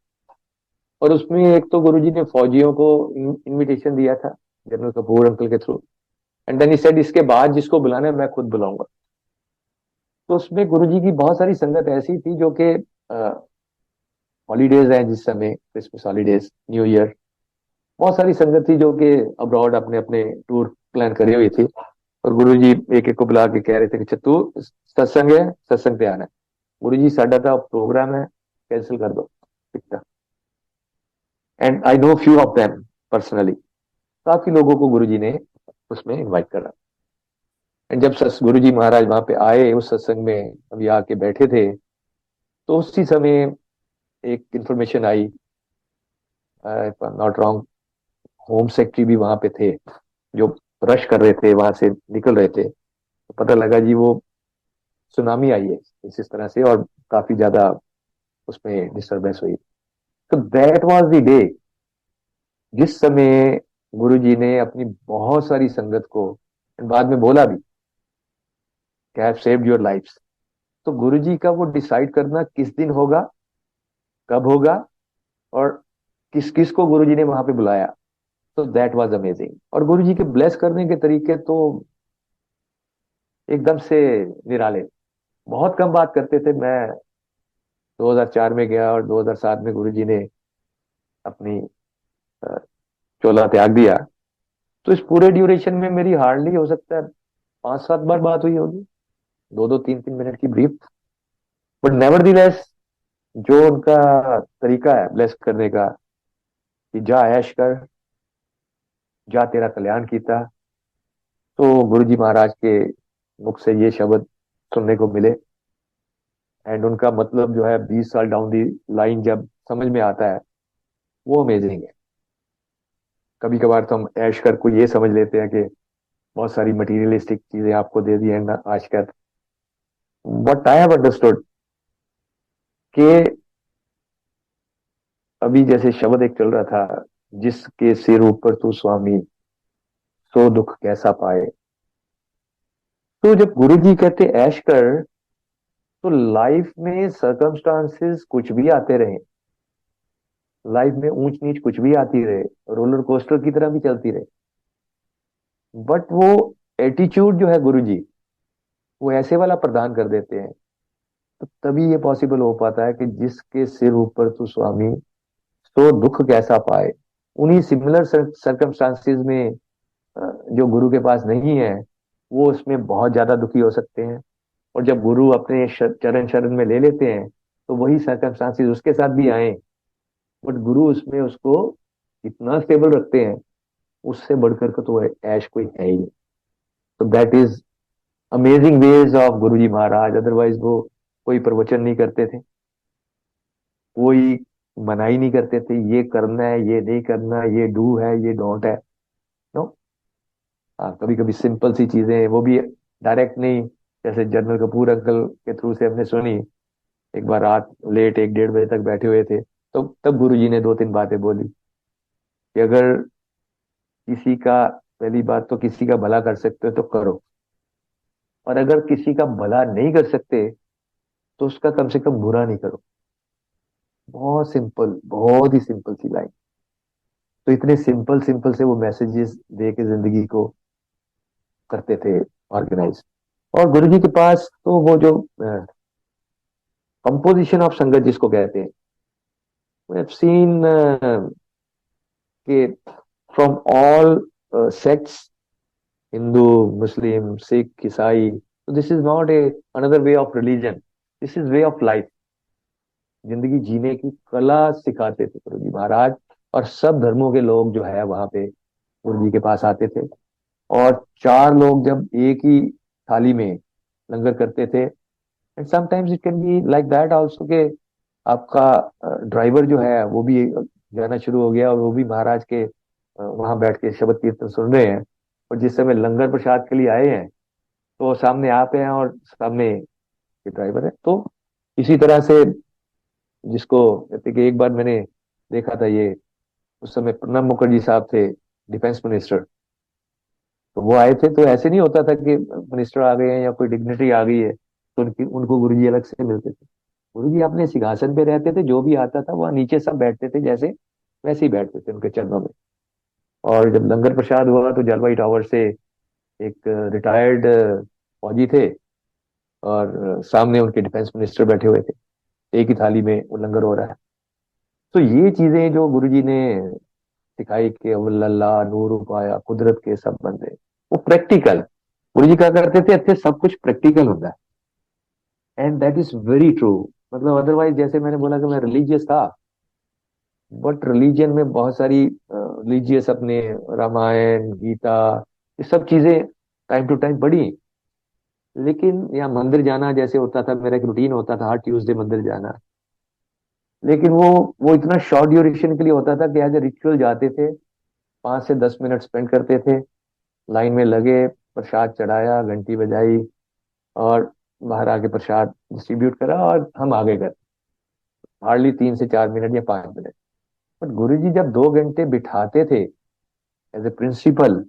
और उसमें एक तो गुरुजी ने फौजियों को इनविटेशन दिया था जनरल कपूर अंकल के through. And then he said इसके बाद जिसको बुलाना है मैं खुद बुलाऊंगा। तो उसमें गुरुजी की बहुत सारी संगत ऐसी थी जो कि हॉलीडेज हैं जिस समय, क्रिसमस हॉलीडेज, न्यू ईयर, बहुत सारी संगत थी जो कि अब्रॉड अपने अपने टूर प्लान करे हुई थी। और गुरुजी एक एक को बुला के कह रहे थे कि तू सत्संग है, सत्संग पे आना है। गुरुजी साडा तो प्रोग्राम है, कैंसिल कर दो। And I know few of them personally. काफी लोगों को गुरुजी ने उसमें इनवाइट करा। एंड जब गुरु जी महाराज वहां पे आए उस सत्संग में, अभी आके बैठे थे, तो उसी समय एक information I, if I am not wrong, home secretary भी वहां पे थे जो रश कर रहे थे, वहां से निकल रहे थे। तो पता लगा जी वो सुनामी आई है इस तरह से, और काफी ज्यादा उसमें डिस्टरबेंस हुई। तो दैट वाज द डे जिस समय गुरु जी ने अपनी बहुत सारी संगत को, बाद में बोला भी कि I have saved your lifes. तो गुरु जी का वो डिसाइड करना किस दिन होगा, कब होगा, और किस किस को गुरु जी ने वहां पे बुलाया, तो दैट वाज अमेजिंग। और गुरु जी के ब्लेस करने के तरीके तो एकदम से निराले। बहुत कम बात करते थे। मैं 2004 में गया और 2007 में गुरु जी ने अपनी अ, चोला त्याग दिया। तो इस पूरे ड्यूरेशन में मेरी हार्डली हो सकता है 5-7 बार बात हुई होगी, 2-2 3-3 मिनट की ब्रीफ। बट नेवर जो उनका तरीका है ब्लेस करने का, कि जा ऐश कर, जा तेरा कल्याण कीता। तो गुरु जी महाराज के मुख से ये शब्द सुनने को मिले। एंड उनका मतलब जो है 20 साल डाउन दी लाइन जब समझ में आता है, वो अमेजिंग है। कभी कभार तो हम ऐश कर को ये समझ लेते हैं कि बहुत सारी मटीरियलिस्टिक चीजें आपको दे दी एंड आज कर। बट आई हैव अंडरस्टूड कि अभी जैसे शब्द एक चल रहा था, जिसके सिर ऊपर तू स्वामी, सो दुख कैसा पाए। तो जब गुरु जी कहते ऐश कर, तो लाइफ में सर्कमस्टांसेस कुछ भी आते रहे, लाइफ में ऊंच नीच कुछ भी आती रहे, रोलर कोस्टर की तरह भी चलती रहे, बट वो एटीट्यूड जो है गुरु जी वो ऐसे वाला प्रदान कर देते हैं। तो तभी ये पॉसिबल हो पाता है कि जिसके सिर ऊपर तू स्वामी, तो दुख कैसा पाए। उन्हीं सिमिलर सर्कमस्टांसेस में जो गुरु के पास नहीं है, वो उसमें बहुत ज्यादा दुखी हो सकते हैं। और जब गुरु अपने चरण शरण में ले लेते हैं, तो वही सर्कमस्टांसेस उसके साथ भी आए, बट गुरु उसमें उसको इतना स्टेबल रखते हैं, उससे बढ़कर के तो ऐश कोई है ही नहीं। तो that is amazing ways of Guru ji Maharaj. Otherwise वो कोई प्रवचन नहीं करते थे, कोई मनाही नहीं करते थे, ये करना है, ये नहीं करना, ये डू है, ये डोंट है। नो। हाँ, कभी कभी सिंपल सी चीजें, वो भी डायरेक्ट नहीं, जैसे जनरल कपूर अंकल के थ्रू से हमने सुनी। एक बार रात लेट 1-1:30 बजे तक बैठे हुए थे, तो तब गुरुजी ने 2-3 बातें बोली कि अगर किसी का, पहली बात तो किसी का भला कर सकते हो तो करो, और अगर किसी का भला नहीं कर सकते तो उसका कम से कम बुरा नहीं करो। बहुत सिंपल, बहुत ही सिंपल सी लाइन। तो इतने सिंपल सिंपल से वो मैसेजेस दे के जिंदगी को करते थे ऑर्गेनाइज। और गुरुजी के पास तो वो जो कंपोजिशन ऑफ संगत जिसको कहते हैं, we have seen कि from all sects, Hindu, Muslim, Sikh, Isai, so this is not a another way of religion, this is way of life। जिंदगी जीने की कला सिखाते थे गुरु जी महाराज। और सब धर्मों के लोग जो है वहां पे गुरु जी के पास आते थे। और 4 लोग जब एक ही थाली में लंगर करते थे, and sometimes it can be like that also के आपका ड्राइवर जो है वो भी जाना शुरू हो गया और वो भी महाराज के वहां बैठ के शब्द कीर्तन सुन रहे हैं, और जिस समय लंगर प्रसाद के लिए आए हैं तो सामने आप हैं और सामने ये ड्राइवर है। तो इसी तरह से जिसको कहते कि एक बार मैंने देखा था, ये उस समय प्रणब मुखर्जी साहब थे डिफेंस मिनिस्टर। तो वो आए थे, तो ऐसे नहीं होता था कि मिनिस्टर आ गए हैं या कोई डिग्निटरी आ गई है तो उनकी उनको गुरुजी अलग से मिलते थे। गुरुजी अपने सिंहासन पे रहते थे, जो भी आता था वहाँ नीचे सब बैठते थे, जैसे वैसे ही बैठते थे उनके चरणों में। और जब लंगर प्रसाद हुआ तो जलवाई टावर से एक रिटायर्ड फौजी थे और सामने उनके डिफेंस मिनिस्टर बैठे हुए थे, एक ही थाली में वो लंगर हो रहा है। तो ये चीजें जो गुरुजी ने सिखाई कि अल्लाह नूर पाया कुदरत के सब बंदे, वो प्रैक्टिकल गुरुजी क्या करते थे, अच्छे सब कुछ प्रैक्टिकल होता है। And that is very true. मतलब अदरवाइज जैसे मैंने बोला कि मैं रिलीजियस था, बट रिलीजन में बहुत सारी रिलीजियस अपने रामायण गीता ये सब चीजें टाइम टू टाइम पढ़ी। लेकिन यहाँ मंदिर जाना जैसे होता था, मेरा एक रूटीन होता था हर ट्यूसडे मंदिर जाना। लेकिन वो इतना शॉर्ट ड्यूरेशन के लिए होता था कि एज ए रिचुअल जाते थे, 5 से 10 मिनट स्पेंड करते थे, लाइन में लगे, प्रसाद चढ़ाया, घंटी बजाई और बाहर आके प्रसाद डिस्ट्रीब्यूट करा और हम आगे गए। हार्डली 3 से 4 मिनट या 5 मिनट। बट गुरुजी जब 2 घंटे बिठाते थे एज ए प्रिंसिपल,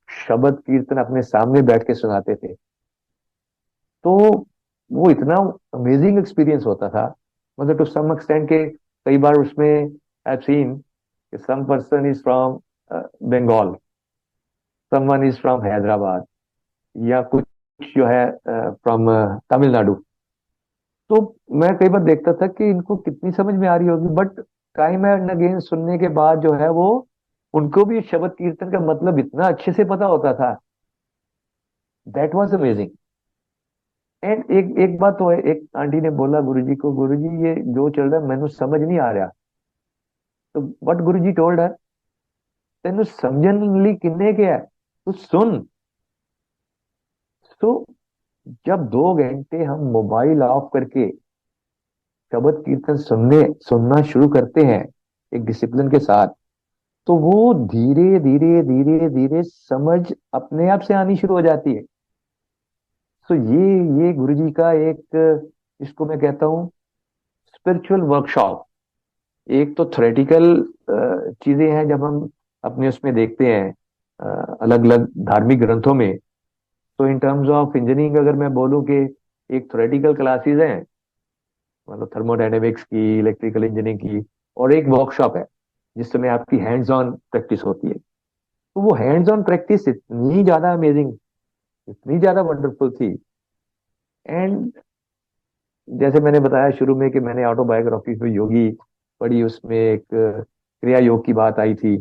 शब्द कीर्तन अपने सामने बैठ के सुनाते थे, तो वो इतना अमेजिंग एक्सपीरियंस होता था। मतलब टू सम एक्सटेंट के कई बार उसमें आई हैव सीन कि some person is from Bengal, someone is from Hyderabad, या कुछ जो है फ्रॉम तमिलनाडु। तो मैं कई बार देखता था कि इनको कितनी समझ में आ रही होगी, बट टाइम एंड अगेन सुनने के बाद जो है वो उनको भी शब्द कीर्तन का मतलब इतना अच्छे से पता होता था। That was amazing. एंड एक एक बात तो है, एक आंटी ने बोला गुरुजी को, गुरुजी ये जो चल रहा है मैंने समझ नहीं आ रहा। तो बट गुरुजी टोल्ड है, तेन समझन ली किन्ने के है, तू सुन। तो जब 2 घंटे हम मोबाइल ऑफ करके शब्द कीर्तन सुनना शुरू करते हैं एक डिसिप्लिन के साथ, तो वो धीरे धीरे धीरे धीरे समझ अपने आप से आनी शुरू हो जाती है। तो ये गुरुजी का एक, इसको मैं कहता हूँ स्पिरिचुअल वर्कशॉप। एक तो थ्योरेटिकल चीजें हैं, जब हम अपने उसमें देखते हैं अलग अलग धार्मिक ग्रंथों में, तो इन टर्म्स ऑफ इंजीनियरिंग अगर मैं बोलूँ कि एक थ्योरेटिकल क्लासेस हैं, मतलब थर्मोडायनेमिक्स की, इलेक्ट्रिकल इंजीनियरिंग की, और एक वर्कशॉप है जिसमें आपकी हैंड्स ऑन प्रैक्टिस होती है। तो वो हैंड्स ऑन प्रैक्टिस इतनी ज्यादा अमेजिंग, इतनी ज्यादा वंडरफुल थी। एंड जैसे मैंने बताया शुरू में कि मैंने ऑटोबायोग्राफी पे योगी पढ़ी, उसमें एक क्रिया योग की बात आई थी।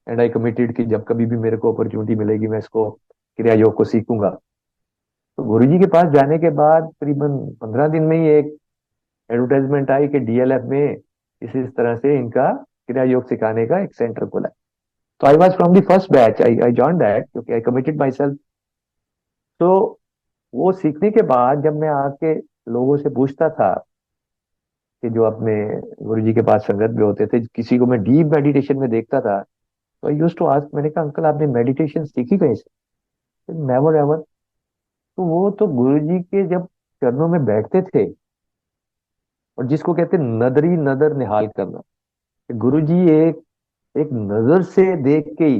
एंड आई कमिटेड कि जब कभी भी मेरे को अपॉर्चुनिटी मिलेगी मैं इसको क्रिया योग को सीखूंगा। तो गुरुजी के पास जाने के बाद करीबन 15 दिन में ही एक एडवर्टाइजमेंट आई कि डीएलएफ में इस तरह से इनका क्रिया योग सिखाने का एक सेंटर खुला है। तो I was from the first batch, I join that क्योंकि आई कमिटेड माई सेल्फ। तो वो सीखने के बाद जब मैं आके लोगों से पूछता था कि जो अपने गुरुजी के पास संगत में होते थे, किसी को मैं डीप मेडिटेशन में देखता था, तो आई यूज्ड टू आस्क, मैंने कहा अंकल आपने मेडिटेशन सीखी कहीं से? Never ever. तो वो तो गुरुजी के जब चरणों में बैठते थे, और जिसको कहते हैं नदरी नदर निहाल करना, गुरुजी एक एक नजर से देख के ही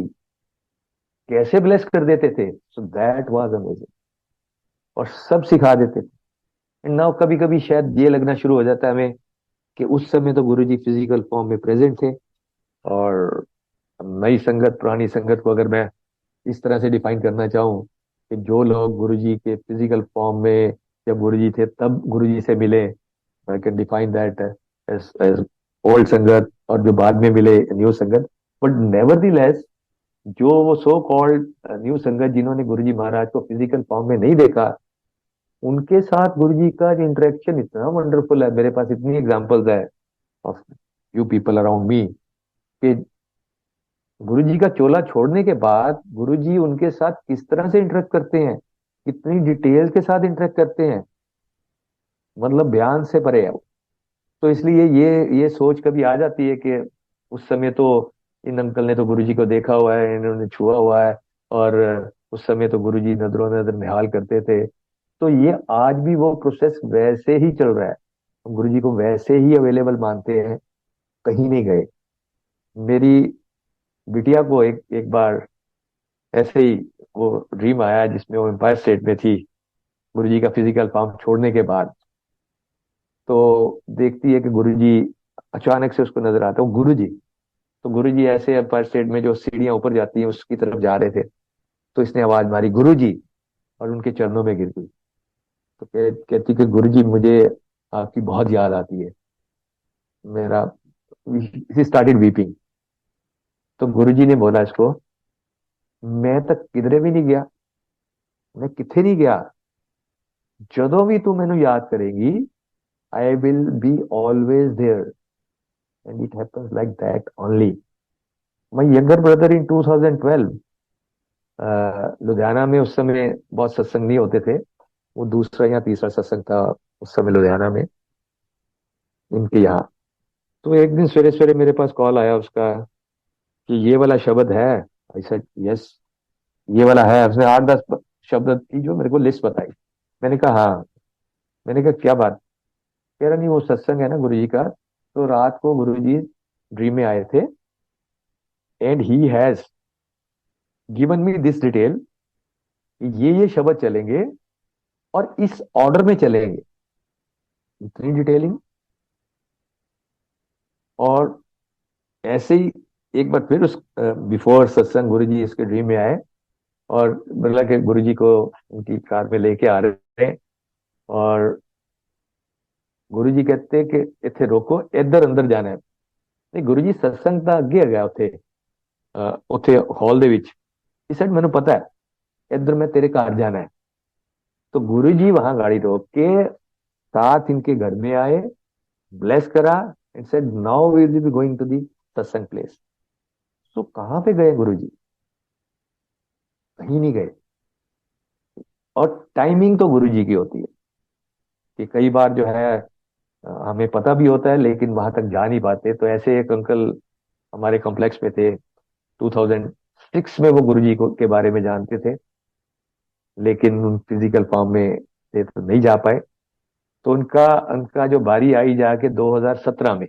कैसे ब्लेस कर देते थे, सो दैट वाज अमेजिंग। और सब सिखा देते थे। एंड नाउ कभी कभी शायद ये लगना शुरू हो जाता है हमें कि उस समय तो गुरुजी फिजिकल फॉर्म में प्रेजेंट थे, और नई संगत पुरानी संगत को अगर मैं इस तरह से डिफाइन करना चाहूँ कि जो लोग गुरुजी के फिजिकल फॉर्म में जब गुरुजी थे तब गुरुजी से मिले, I can define that as old sangat, और जो बाद में मिले न्यू संगत। बट नेवर जो वो सो कॉल्ड न्यू संगत जिन्होंने गुरुजी महाराज को फिजिकल फॉर्म में नहीं देखा, उनके साथ गुरुजी का जो इंटरेक्शन इतना वंडरफुल है। मेरे पास इतनी एग्जांपल्स है of you people around me कि गुरुजी का चोला छोड़ने के बाद गुरुजी उनके साथ किस तरह से इंटरेक्ट करते हैं, कितनी डिटेल के साथ इंटरेक्ट करते हैं, मतलब बयान से परे है वो। तो इसलिए ये सोच कभी आ जाती है कि उस समय तो इन अंकल ने तो गुरुजी को देखा हुआ है, इन्होंने छुआ हुआ है, और उस समय तो गुरुजी नजरों नजर निहाल करते थे। तो ये आज भी वो प्रोसेस वैसे ही चल रहा है, हम गुरुजी को वैसे ही अवेलेबल मानते हैं, कहीं नहीं गए। मेरी बिटिया को एक एक बार ऐसे ही वो ड्रीम आया जिसमें वो एम्पायर स्टेट में थी गुरुजी का फिजिकल फॉर्म छोड़ने के बाद। तो देखती है कि गुरुजी, अचानक से उसको नजर आता है वो गुरुजी। तो गुरुजी ऐसे एम्पायर स्टेट में जो सीढ़ियां ऊपर जाती हैं उसकी तरफ जा रहे थे, तो इसने आवाज मारी गुरुजी, और उनके चरणों में गिर गई। तो कहती कि गुरुजी मुझे आपकी बहुत याद आती है। मेरा, ही स्टार्टेड वीपिंग। तो गुरुजी ने बोला इसको, मैं तक किधरे भी नहीं गया, मैं किथे नहीं गया, ਜਦੋਂ ਵੀ ਤੂੰ ਮੈਨੂੰ ਯਾਦ ਕਰੇਗੀ I will be always there, and it happens like that only. My younger brother in 2012, Ludhiana में उस समय बहुत सत्संग नहीं होते थे, वो दूसरा या तीसरा सत्संग था उस समय लुधियाना में इनके यहाँ। तो एक दिन सवेरे सवेरे मेरे पास कॉल आया उसका कि ये वाला शब्द है। आई सेड यस, ये वाला है। उसने 8-10 शब्द की जो मेरे को लिस्ट बताई। मैंने कहा हाँ। मैंने कहा क्या बात? कह रहा नहीं वो सत्संग है ना गुरुजी का, तो रात को गुरुजी ड्रीम में आए थे, and he has given me this detail, ये शब्द चलेंगे और इस ऑर्डर में चलेंगे। इतनी डिटेलिंग। और ऐसे ही एक बार फिर उस बिफोर सत्संग गुरुजी इसके ड्रीम में आए और बोला कि गुरुजी को उनकी कार में लेके आ रहे हैं, और गुरुजी कहते कि इथे रोको, इधर अंदर जाना है। नहीं, गुरुजी सत्संग ਤਾਂ ਅੱਗੇ ਹੈਗਾ ਉੱਥੇ हॉल ਦੇ ਵਿੱਚ। इस साइड मैंने पता है इधर मैं तेरे घर जाना है। तो गुरुजी वहां गाड़ी रोक के साथ इनके घर में आए, ब्लेस करा and said now we will be going to the satsang place. तो कहाँ पे गए गुरुजी? कहीं नहीं गए। और टाइमिंग तो गुरुजी की होती है कि कई बार जो है हमें पता भी होता है लेकिन वहां तक जा नहीं पाते। तो ऐसे एक अंकल हमारे कॉम्प्लेक्स में थे, 2006 में वो गुरुजी को के बारे में जानते थे, लेकिन फिजिकल फॉर्म में थे तो नहीं जा पाए। तो उनका उनका जो बारी आई जाके 2017 में,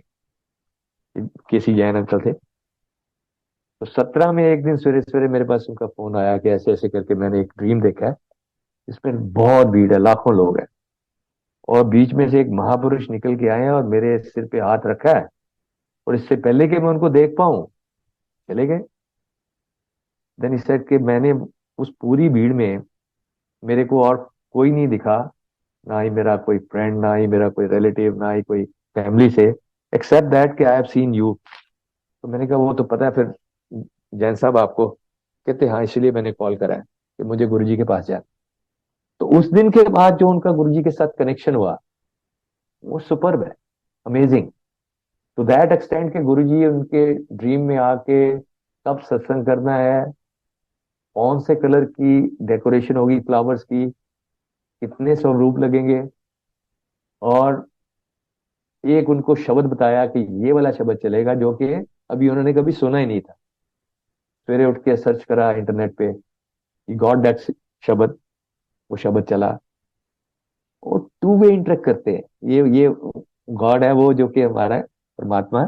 केसी जैन अंकल थे। तो 17 में एक दिन सवेरे सवेरे मेरे पास उनका फोन आया कि ऐसे ऐसे करके मैंने एक ड्रीम देखा है, इसमें बहुत भीड़ है, लाखों लोग हैं, और बीच में से एक महापुरुष निकल के आए हैं और मेरे सिर पे हाथ रखा है, और इससे पहले कि मैं उनको देख पाऊं चले गए। देन इस सेड कि मैंने उस पूरी भीड़ में मेरे को और कोई नहीं दिखा, ना ही मेरा कोई फ्रेंड, ना ही मेरा कोई रिलेटिव, ना ही कोई फैमिली से, एक्सेप्ट दैट कि आई हैव सीन यू। तो मैंने कहा वो तो पता है फिर जैन साहब आपको। कहते हाँ, इसलिए मैंने कॉल करा है कि मुझे गुरुजी के पास जाना। तो उस दिन के बाद जो उनका गुरुजी के साथ कनेक्शन हुआ वो सुपर्ब है, अमेजिंग। टू दैट एक्सटेंट के गुरुजी उनके ड्रीम में आके कब सत्संग करना है, कौन से कलर की डेकोरेशन होगी फ्लावर्स की, कितने स्वरूप लगेंगे, और एक उनको शब्द बताया कि ये वाला शब्द चलेगा जो कि अभी उन्होंने कभी सुना ही नहीं था। सवेरे उठ के सर्च करा इंटरनेट पे, गॉड दैट शब्द, वो शब्द चला। वो टू वे इंटरेक्ट करते हैं, ये गॉड है वो जो कि हमारा परमात्मा,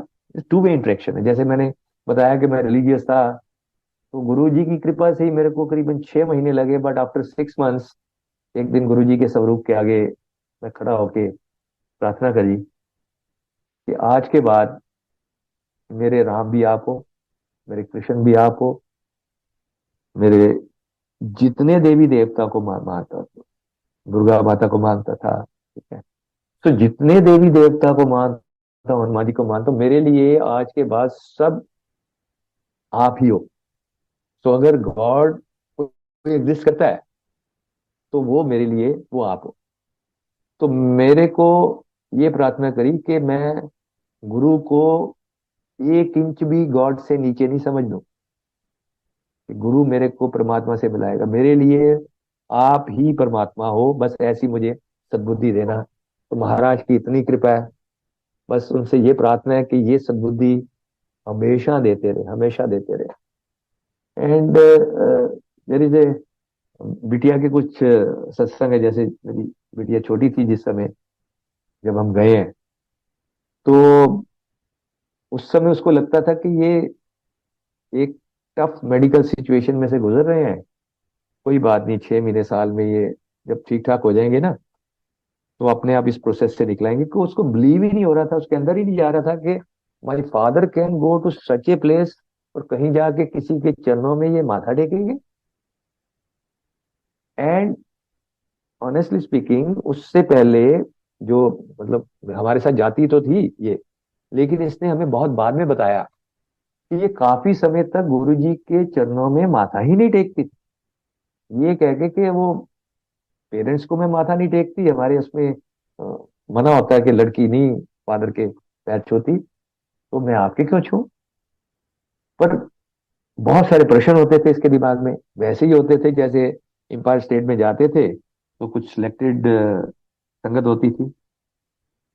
टू वे इंटरेक्शन है। जैसे मैंने बताया कि मैं रिलीजियस था, तो गुरु जी की कृपा से ही मेरे को करीबन 6 महीने लगे, बट आफ्टर 6 मंथ्स एक दिन गुरु जी के स्वरूप के आगे मैं खड़ा होके प्रार्थना करी कि आज के बाद मेरे राम भी आप हो, मेरे कृष्ण भी आप हो, मेरे जितने देवी देवता को मानता था, दुर्गा माता को मानता था, ठीक है, तो जितने देवी देवता को मानता हूं, हनुमान जी को मानता हूं, मेरे लिए आज के बाद सब आप ही हो। तो अगर गॉड कोई एग्जिस्ट करता है तो वो मेरे लिए वो आप हो। तो मेरे को ये प्रार्थना करी कि मैं गुरु को 1 इंच भी गॉड से नीचे नहीं समझ लूं, कि गुरु मेरे को परमात्मा से मिलाएगा, मेरे लिए आप ही परमात्मा हो, बस ऐसी मुझे सद्बुद्धि देना। तो महाराज की इतनी कृपा है, बस उनसे ये प्रार्थना है कि ये सद्बुद्धि हमेशा देते रहे, हमेशा देते रहे। एंड मेरी से बिटिया के कुछ सत्संग है, जैसे मेरी बिटिया छोटी थी जिस समय जब हम गए हैं, तो उस समय उसको लगता था कि ये एक टफ मेडिकल सिचुएशन में से गुजर रहे हैं। कोई बात नहीं, 6 महीने साल में ये जब ठीक ठाक हो जाएंगे ना, तो अपने आप इस प्रोसेस से निकलेंगे। कि उसको बिलीव ही नहीं हो रहा था, उसके अंदर ही नहीं जा रहा था कि my father can go to such a place, और कहीं जाके किसी के चरणों में ये माथा टेकेंगे। एंड ऑनेस्टली स्पीकिंग, उससे पहले जो, मतलब हमारे साथ जाती तो थी ये, लेकिन इसने हमें बहुत बाद में बताया कि ये काफी समय तक गुरुजी के चरणों में माथा ही नहीं टेकती थी। ये कह के कि वो पेरेंट्स को मैं माथा नहीं टेकती, हमारे उसमें मना होता है कि लड़की नहीं फादर के पैर छूती, तो मैं आपके क्यों छूं। पर बहुत सारे प्रश्न होते थे इसके दिमाग में, वैसे ही होते थे जैसे इम्पायर स्टेट में जाते थे तो कुछ सिलेक्टेड संगत होती थी।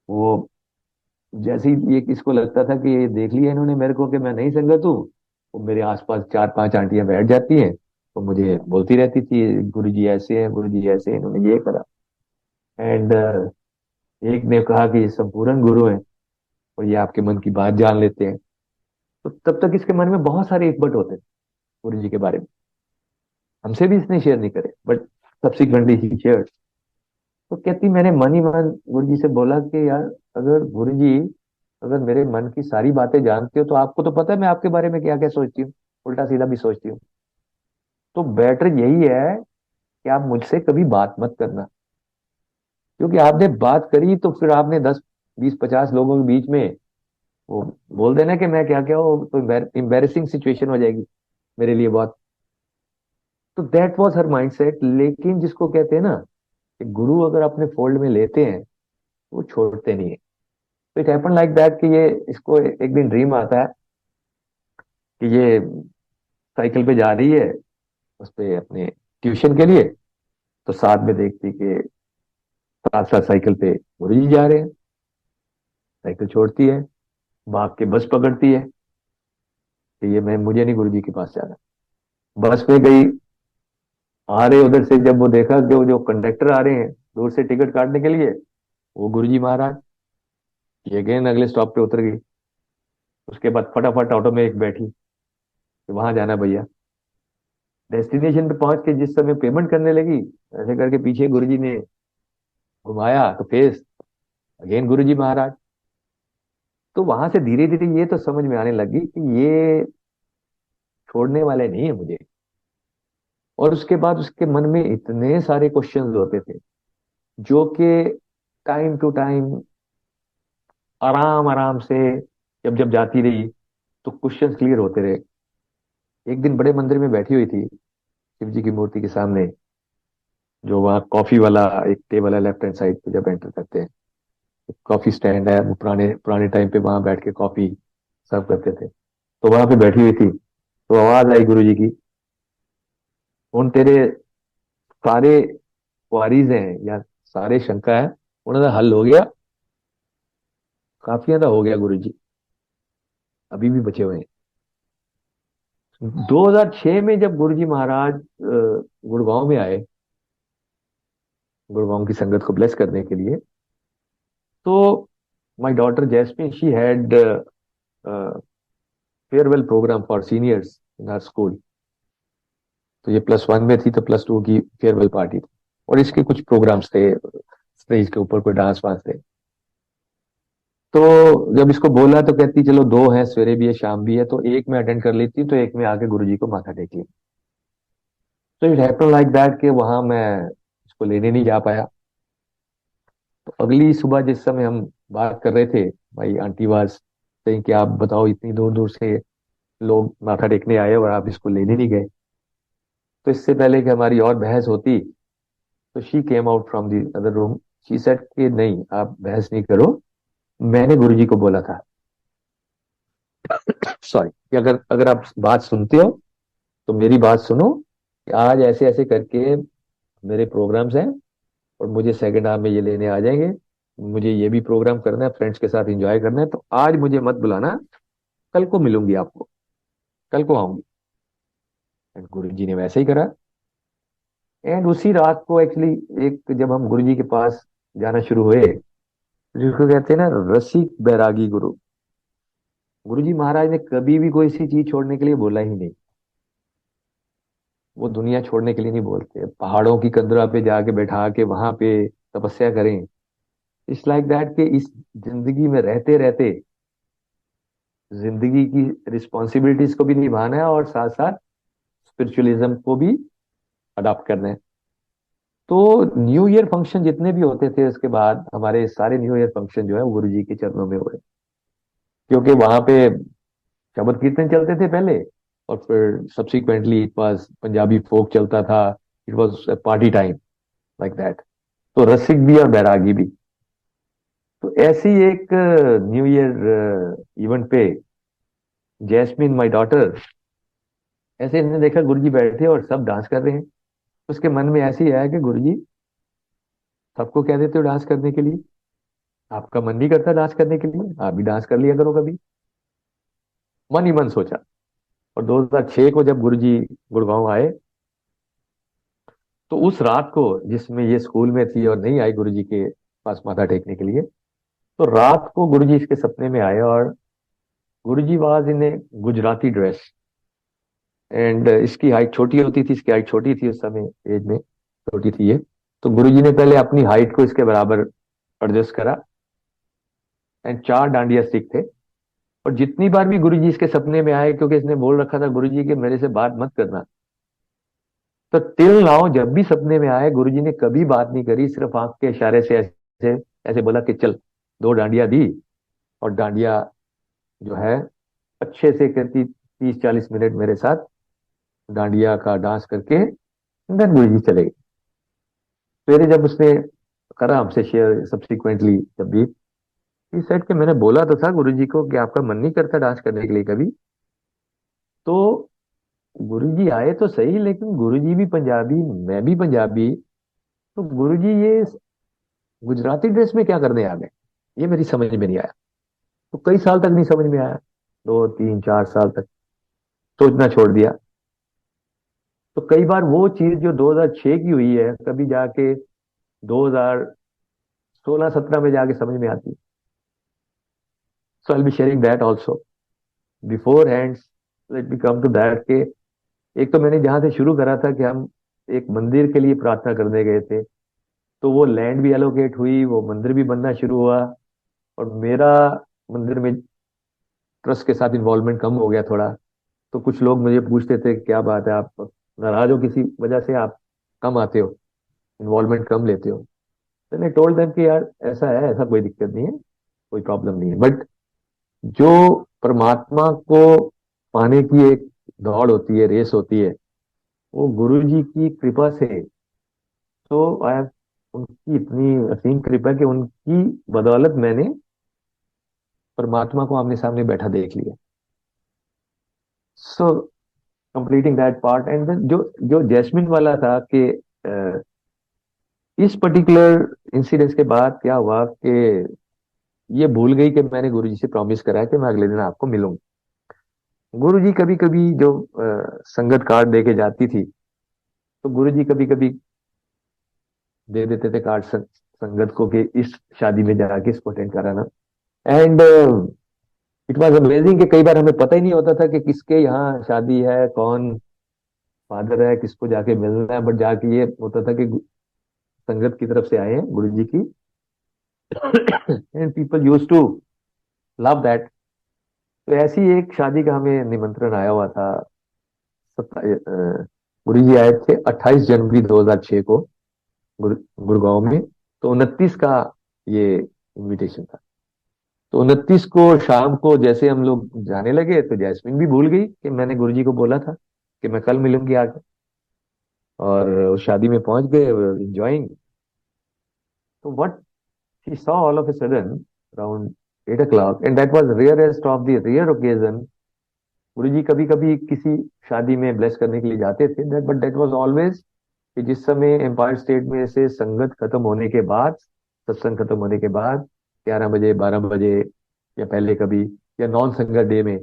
वो जैसे ही ये किसको लगता था कि ये देख लिया इन्होंने मेरे को कि मैं नहीं संगत हूँ, वो मेरे आसपास 4-5 आंटियां बैठ जाती हैं, तो मुझे बोलती रहती थी गुरुजी ऐसे हैं, गुरुजी ऐसे हैं, इन्होंने ये करा। एंड एक ने कहा कि ये संपूर्ण गुरु हैं और ये आपके मन की बात जान लेते हैं। तो तब तक इसके मन में बहुत सारे इकबट होते थे गुरु जी के बारे में। हमसे भी इसने शेयर नहीं करे, बट सब्सिक्वेंटली ही शेयर। तो कहती, मैंने मन ही मन गुरु जी से बोला कि यार, अगर गुरु जी, अगर मेरे मन की सारी बातें जानते हो तो आपको तो पता है मैं आपके बारे में क्या क्या सोचती हूँ, उल्टा सीधा भी सोचती हूँ। तो बेटर यही है कि आप मुझसे कभी बात मत करना, क्योंकि आपने बात करी तो फिर आपने 10, 20, 50 लोगों के बीच में वो बोल देना कि मैं क्या क्या हो, तो एम्बेरसिंग सिचुएशन हो जाएगी मेरे लिए बहुत। तो दैट वाज हर माइंडसेट। लेकिन जिसको कहते हैं ना कि गुरु अगर अपने फोल्ड में लेते हैं तो वो छोड़ते नहीं है। तो इट हैपन लाइक दैट कि ये, इसको एक दिन ड्रीम आता है कि ये साइकिल पे जा रही है उस पे अपने ट्यूशन के लिए, तो साथ में देखती कि साथ साथ साइकिल पे गुरु जी जा रहे हैं। साइकिल छोड़ती है, भाग के बस पकड़ती है कि ये मैं, मुझे नहीं गुरु जी के पास जाना। बस पे गई, आ रहे उधर से, जब वो देखा कि वो जो कंडक्टर आ रहे हैं दूर से टिकट काटने के लिए, वो गुरुजी महाराज, ये अगेन अगले स्टॉप पे उतर गई। उसके बाद फटाफट ऑटो में एक बैठी कि वहां जाना भैया। डेस्टिनेशन पे पहुंच के जिस समय पेमेंट करने लगी, ऐसे करके पीछे गुरुजी ने घुमाया तो फेस अगेन गुरुजी महाराज। तो वहां से धीरे धीरे ये तो समझ में आने लगी कि ये छोड़ने वाले नहीं है मुझे। और उसके बाद उसके मन में इतने सारे क्वेश्चंस होते थे जो कि टाइम टू टाइम, आराम आराम से जब जब जाती रही तो क्वेश्चंस क्लियर होते रहे। एक दिन बड़े मंदिर में बैठी हुई थी शिव जी की मूर्ति के सामने, जो वहाँ कॉफी वाला एक टेबल है लेफ्ट हैंड साइड पे जब एंटर करते हैं, कॉफी स्टैंड है, वो पुराने पुराने टाइम पे वहां बैठ के कॉफी सर्व करते थे। तो वहां पे बैठी हुई थी, तो आवाज आई गुरु जी की, उन तेरे सारे क्वारीज हैं या सारे शंका है उन्होंने हल हो गया, काफी ज्यादा हो गया गुरु जी, अभी भी बचे हुए हैं। 2006 में जब गुरुजी महाराज गुड़गांव में आए, गुड़गांव की संगत को ब्लेस करने के लिए, तो my daughter Jasmine, she had farewell program for seniors in our school. तो ये +1 में थी तो +2 की फेयरवेल पार्टी थी, और इसके कुछ प्रोग्राम्स थे, स्टेज के ऊपर कोई डांस वांस थे। तो जब इसको बोला तो कहती चलो 2 हैं, सवेरे भी है शाम भी है, तो एक में अटेंड कर लेती हूँ, तो एक में आके गुरुजी को माथा टेक लिया। तो इट हैपन लाइक दैट कि वहां मैं इसको लेने नहीं जा पाया। तो अगली सुबह जिस समय हम बात कर रहे थे, भाई आंटी वाज सेइंग कि आप बताओ इतनी दूर दूर से लोग माथा टेकने आए और आप इसको लेने नहीं गए। तो इससे पहले कि हमारी और बहस होती, तो she came out from the other room, she said कि नहीं आप बहस नहीं करो, मैंने गुरुजी को बोला था, सॉरी, कि अगर अगर आप बात सुनते हो तो मेरी बात सुनो, कि आज ऐसे ऐसे करके मेरे प्रोग्राम्स हैं और मुझे सेकंड हाफ में ये लेने आ जाएंगे, मुझे ये भी प्रोग्राम करना है, फ्रेंड्स के साथ एंजॉय करना है, तो आज मुझे मत बुलाना, कल को मिलूंगी आपको, कल को आऊंगी। गुरु जी ने वैसे ही करा। एंड उसी रात को एक्चुअली एक जब हम गुरु जी के पास जाना शुरू हुए, जिसको कहते हैं ना रसिक बैरागी गुरु, गुरु जी महाराज ने कभी भी कोई सी चीज छोड़ने के लिए बोला ही नहीं। वो दुनिया छोड़ने के लिए नहीं बोलते, पहाड़ों की कंदरा पे जाके बैठा के वहां पे तपस्या करें। इट्स लाइक दैट कि इस जिंदगी में रहते रहते जिंदगी की रिस्पॉन्सिबिलिटीज को भी निभाना है और साथ साथ स्पिरिचुअलिज्म को भी अडॉप्ट करना है। तो न्यू ईयर फंक्शन जितने भी होते थे उसके बाद हमारे सारे न्यू ईयर फंक्शन जो है वो गुरु जी के चरणों में हुए, क्योंकि वहां पे शबद कीर्तन चलते थे पहले, और फिर सब्सिक्वेंटली इट वाज पंजाबी फोक चलता था। It was party time like that. तो रसिक भी और बैरागी भी। तो ऐसी एक न्यू ईयर इवेंट पे जैस्मिन माय डॉटर, ऐसे इसने देखा गुरुजी बैठे और सब डांस कर रहे हैं। उसके मन में ऐसे ही आया कि गुरुजी सबको कह देते हो डांस करने के लिए, आपका मन नहीं करता डांस करने के लिए, आप भी डांस कर लिया करो कभी। मन ही मन सोचा। और 2006 को जब गुरुजी गुड़गांव आए, तो उस रात को जिसमें ये स्कूल में थी और नहीं आई गुरुजी के पास माथा टेकने के लिए, तो रात को गुरुजी इसके सपने में आए और Guruji was in a Gujarati dress. And इसकी हाइट छोटी होती थी, इसकी हाइट छोटी थी उस समय, एज में छोटी थी ये। तो गुरुजी ने पहले अपनी हाइट को इसके बराबर एडजस्ट करा, एंड 4 डांडिया स्टिक थे। और जितनी बार भी गुरुजी इसके सपने में आए, क्योंकि इसने बोल रखा था गुरुजी कि मेरे से बात मत करना, तो टिल नाउ जब भी सपने में आए गुरुजी ने कभी बात नहीं करी, सिर्फ आंख के इशारे से ऐसे ऐसे बोला कि चल 2 डांडिया दी। और डांडिया जो है अच्छे से करती 30-40 मिनट मेरे साथ डांडिया का डांस करके देन गुरुजी चले गए। फिर जब उसने करा हमसे शेयर सब्सिक्वेंटली, जब भी इस सेट के मैंने बोला तो था गुरुजी को कि आपका मन नहीं करता डांस करने के लिए कभी। तो गुरुजी आए तो सही, लेकिन गुरुजी भी पंजाबी, मैं भी पंजाबी, तो गुरुजी ये गुजराती ड्रेस में क्या करने आ गए, ये मेरी समझ में नहीं आया। तो कई साल तक नहीं समझ में आया, 2-3-4 साल तक सोचना छोड़ दिया। तो कई बार वो चीज जो 2006 की हुई है कभी जाके 2016-17 में जाके समझ में आती। So I be sharing that also before hands. Let me come to that के एक तो मैंने जहां से शुरू करा था कि हम एक मंदिर के लिए प्रार्थना करने गए थे, तो वो लैंड भी एलोकेट हुई, वो मंदिर भी बनना शुरू हुआ। और मेरा मंदिर में ट्रस्ट के साथ इन्वॉल्वमेंट कम हो गया थोड़ा। तो कुछ लोग मुझे पूछते थे क्या बात है, आप नाराज हो किसी वजह से, आप कम आते हो, इन्वॉल्वमेंट कम लेते हो। मैंने टोल्ड देम कि यार ऐसा है, ऐसा कोई दिक्कत नहीं है, कोई प्रॉब्लम नहीं है, बट जो परमात्मा को पाने की एक दौड़ होती है, रेस होती है, वो गुरु जी की कृपा से। तो आई उनकी इतनी असीम कृपा कि उनकी बदौलत मैंने परमात्मा को आमने सामने बैठा देख लिया। सो कंप्लीटिंग दैट पार्ट, एंड जो जो जैस्मिन वाला था कि इस पर्टिकुलर इंसिडेंस के बाद क्या हुआ कि ये भूल गई कि मैंने गुरुजी से प्रॉमिस करा है कि मैं अगले दिन आपको मिलूंगी। गुरुजी कभी कभी जो संगत कार्ड दे के जाती थी, तो गुरुजी कभी कभी दे देते थे कार्ड संगत को कि इस शादी में जाके इसको अटेंड कराना। एंड इट वाज अमेजिंग कि कई बार हमें पता ही नहीं होता था कि किसके यहाँ शादी है, कौन फादर है, किसको जाके मिलना है, बट जाके ये होता था कि संगत की तरफ से आए हैं गुरु जी की। And people use to love that. तो ऐसी एक शादी का हमें निमंत्रण आया हुआ था। गुरु जी आए थे 28 जनवरी 2006 को गुड़गांव में। तो 29 का ये इनविटेशन था। तो 29 को शाम को जैसे हम लोग जाने लगे, तो जैस्मिन भी भूल गई कि मैंने गुरुजी को बोला था कि मैं कल मिलूंगी आके। और उस शादी में पहुंच गए, एंजॉइंग। तो what she saw all of a sudden around 8 o'clock, and that was rarest of the rare occasion. Guruji कभी कभी किसी शादी में ब्लेस करने के लिए जाते थे, बट दैट वाज ऑलवेज कि जिस समय एम्पायर स्टेट में से संगत खत्म होने के बाद, सत्संग खत्म होने के बाद 11 बजे, 12 बजे, या पहले कभी, या नॉन संगत डे में।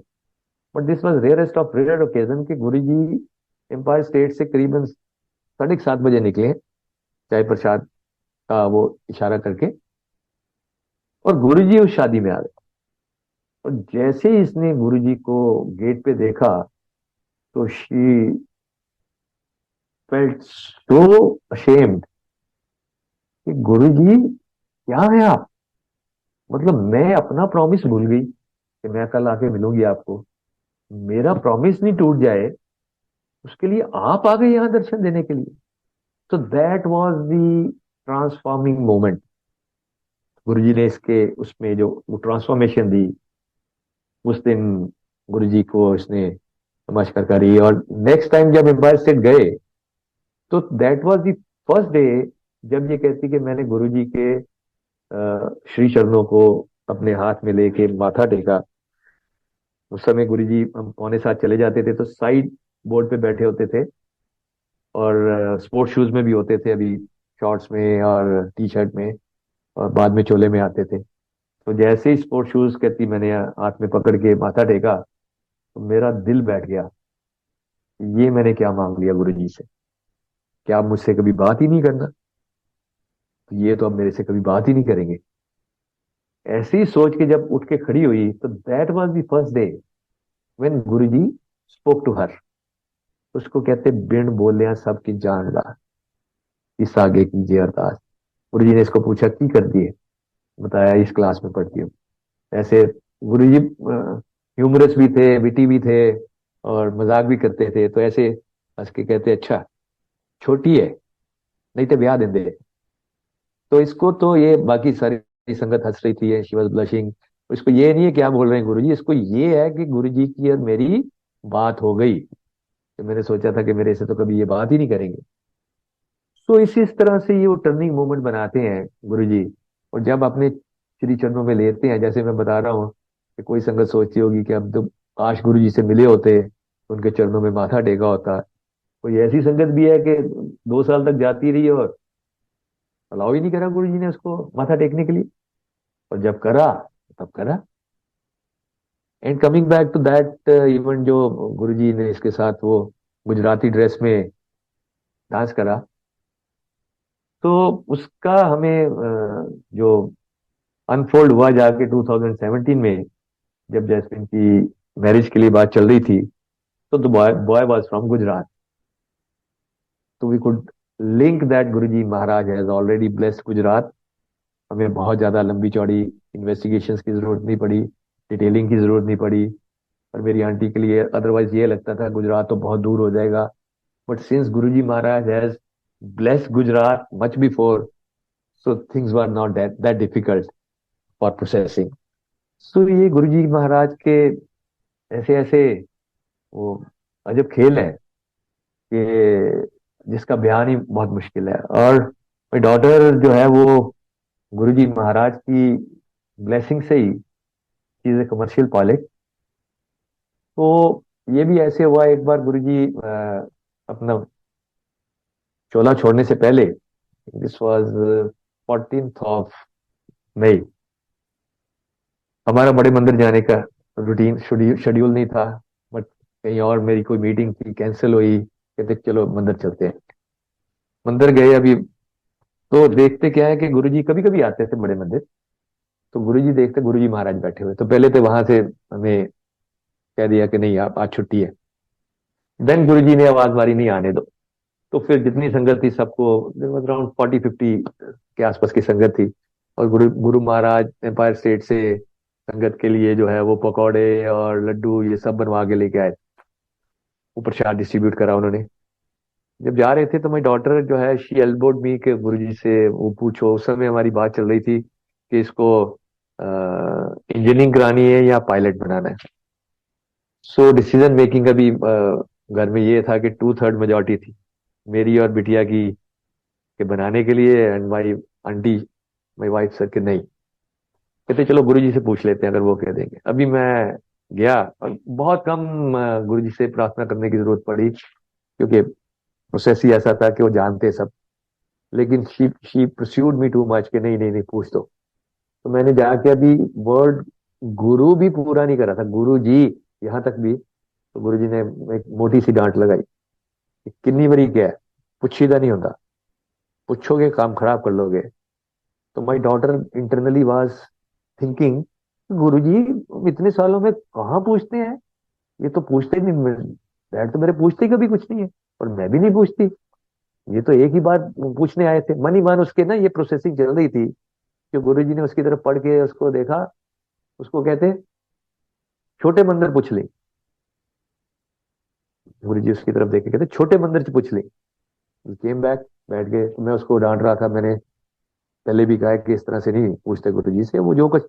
But this was rarest of rare occasion कि गुरुजी एम्पायर स्टेट से करीबन 7:30 बजे निकले चाय प्रसाद का वो इशारा करके, और गुरुजी उस शादी में आ गए। और जैसे ही इसने गुरुजी को गेट पे देखा तो शी फेल्ट सो अशेम्ड कि गुरुजी क्या है आप, मतलब मैं अपना प्रॉमिस भूल गई कि मैं कल आके मिलूंगी आपको, मेरा प्रॉमिस नहीं टूट जाए उसके लिए आप आ गए यहाँ दर्शन देने के लिए। तो that was the transforming moment. Guruji ने इसके उसमें जो वो ट्रांसफॉर्मेशन दी उस दिन, गुरुजी को इसने नमस्कार करी। और नेक्स्ट टाइम जब एम्पायर स्टेट गए तो that was the first day जब ये कहती कि मैंने गुरुजी के श्री चरणों को अपने हाथ में लेके माथा टेका। उस समय गुरुजी हम 6:45 चले जाते थे तो साइड बोर्ड पे बैठे होते थे, और स्पोर्ट्स शूज में भी होते थे, अभी शॉर्ट्स में और टी शर्ट में, और बाद में चोले में आते थे। तो जैसे ही स्पोर्ट्स शूज कहती मैंने हाथ में पकड़ के माथा टेका तो मेरा दिल बैठ गया। ये मैंने क्या मांग लिया गुरुजी से, क्या आप मुझसे कभी बात ही नहीं करना, तो ये तो अब मेरे से कभी बात ही नहीं करेंगे। ऐसी सोच के जब उठ के खड़ी हुई तो that was the first day when Guruji spoke to her. उसको कहते बिन बोलिया सब की जान ला, इस आगे कीजिए अरदास। गुरुजी ने इसको पूछा की करती है, बताया इस क्लास में पढ़ती हूँ। ऐसे गुरुजी ह्यूमरस भी थे, विटी भी थे, और मजाक भी करते थे। तो ऐसे हंस के कहते अच्छा छोटी है, नहीं तो ब्याह देंगे। तो इसको तो ये बाकी सारी संगत हंस रही थी, शी वाज ब्लशिंग। इसको ये नहीं है क्या बोल रहे हैं गुरुजी, इसको ये है कि गुरुजी की और मेरी बात हो गई। तो मैंने सोचा था कि मेरे से तो कभी ये बात ही नहीं करेंगे। तो इस तरह से ये वो टर्निंग मोमेंट बनाते हैं गुरुजी। और जब अपने श्री चरणों में लेते हैं, जैसे मैं बता रहा हूँ कि कोई संगत सोचती होगी कि अब तो काश गुरुजी से मिले होते, उनके चरणों में माथा टेका होता। कोई ऐसी संगत भी है कि 2 साल तक जाती रही और अलाउ ही नहीं करा गुरुजी ने उसको माथा टेकने के लिए, और जब करा तब करा। And coming back to that event, जो गुरुजी ने इसके साथ वो गुजराती ड्रेस में डांस करा, तो उसका हमें जो अनफोल्ड हुआ जाके 2017 में, जब जैस्मिन की मैरिज के लिए बात चल रही थी, तो the boy boy was from Gujarat. तो we could link that Guruji Maharaj has already blessed Gujarat. हमें बहुत ज्यादा लंबी चौड़ी इन्वेस्टिगेशंस की जरूरत नहीं पड़ी, डिटेलिंग की जरूरत नहीं पड़ी। और मेरी आंटी के लिए अदरवाइज ये लगता था गुजरात तो बहुत दूर हो जाएगा, but since Guruji Maharaj has blessed Gujarat much before, so things were not that difficult for processing. So ये गुरुजी महाराज के ऐसे ऐसे वो अजब खेल है कि जिसका बयान ही बहुत मुश्किल है। और मेरी डॉटर जो है वो गुरुजी महाराज की ब्लेसिंग से ही चीज कमर्शियल पायलट। तो ये भी ऐसे हुआ, एक बार गुरुजी अपना चोला छोड़ने से पहले, this was 14th of May, हमारा बड़े मंदिर जाने का रूटीन शेड्यूल नहीं था, बट कहीं और मेरी कोई मीटिंग थी, कैंसिल हुई, कहते चलो मंदिर चलते हैं। मंदिर गए। अभी तो देखते क्या है कि गुरुजी कभी कभी आते थे बड़े मंदिर, तो गुरुजी देखते गुरुजी महाराज बैठे हुए, तो पहले तो वहां से हमें कह दिया कि नहीं आप आज छुट्टी है। देन गुरुजी ने आवाज मारी नहीं आने दो। तो फिर जितनी संगत थी सबको, अराउंड 40-50 के आसपास की संगत थी, और गुरु गुरु महाराज एम्पायर स्टेट से संगत के लिए जो है वो पकौड़े और लड्डू ये सब बनवा के लेके आए। वो प्रसाद डिस्ट्रीब्यूट करा उन्होंने। जब जा रहे थे तो मेरी डॉटर जो है शी एल्बोड मी के गुरुजी से वो पूछो। उस समय हमारी बात चल रही थी कि इसको इंजीनियरिंग करानी है या पायलट बनाना है। सो डिसीजन मेकिंग का भी घर में ये था कि 2/3 मेजोरिटी थी मेरी और बिटिया की कि बनाने के लिए, and my aunty my wife sir के नहीं। कहते चलो गुरुजी से पूछ लेते हैं अगर वो कह देंगे। अभी मैं गया और बहुत कम गुरुजी से प्रार्थना करने की जरूरत पड़ी, क्योंकि प्रोसेस ही ऐसा था कि वो जानते सब। लेकिन she pursued me too much कि नहीं नहीं नहीं पूछ दो। तो मैंने जाके अभी वर्ड गुरु भी पूरा नहीं करा था, गुरु जी यहाँ तक भी। तो गुरुजी ने एक मोटी सी डांट लगाई कि कितनी बड़ी क्या है, पुछीदा नहीं होता, पूछोगे काम खराब कर लोगे। तो my daughter internally was thinking, Guruji इतने सालों में कहाँ पूछते हैं, ये तो पूछते ही नहीं, डैड तो मेरे पूछते ही कभी कुछ नहीं है, और मैं भी नहीं पूछती, ये तो एक ही बार पूछने आए थे। मन ही मन उसके ना ये प्रोसेसिंग चल रही थी कि गुरुजी ने उसकी तरफ पढ़ के उसको देखा, उसको कहते छोटे मंदिर पूछ ली। गुरुजी उसकी तरफ देख के कहते छोटे मंदिर से पूछ ली। केम बैक, बैठ गए। तो मैं उसको डांट रहा था, मैंने पहले भी कहा है कि इस तरह से नहीं पूछते गुरुजी से, वो जो कुछ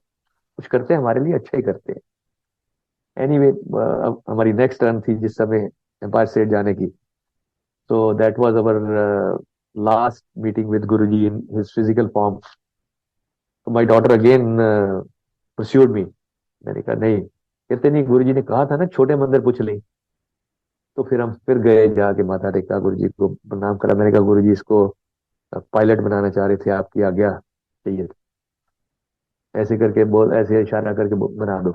कुछ करते हैं हमारे लिए अच्छा ही करते हैं। एनीवे, अब हमारी नेक्स्ट टर्न थी जिस समय एम्पायर स्टेट जाने की। तो that was our last meeting with Guruji in his physical form. तो माय डॉटर अगेन परस्यूड मी। मैंने कहा नहीं, कहते नहीं, गुरुजी ने कहा था ना छोटे मंदिर पूछ ली। तो फिर हम फिर गए, जाके माथा टेका, गुरुजी को प्रणाम करा। मैंने कहा गुरुजी इसको पायलट बनाना चाह रहे थे, आपकी आज्ञा चाहिए थी। ऐसे करके बोल, ऐसे इशारा करके बना दो।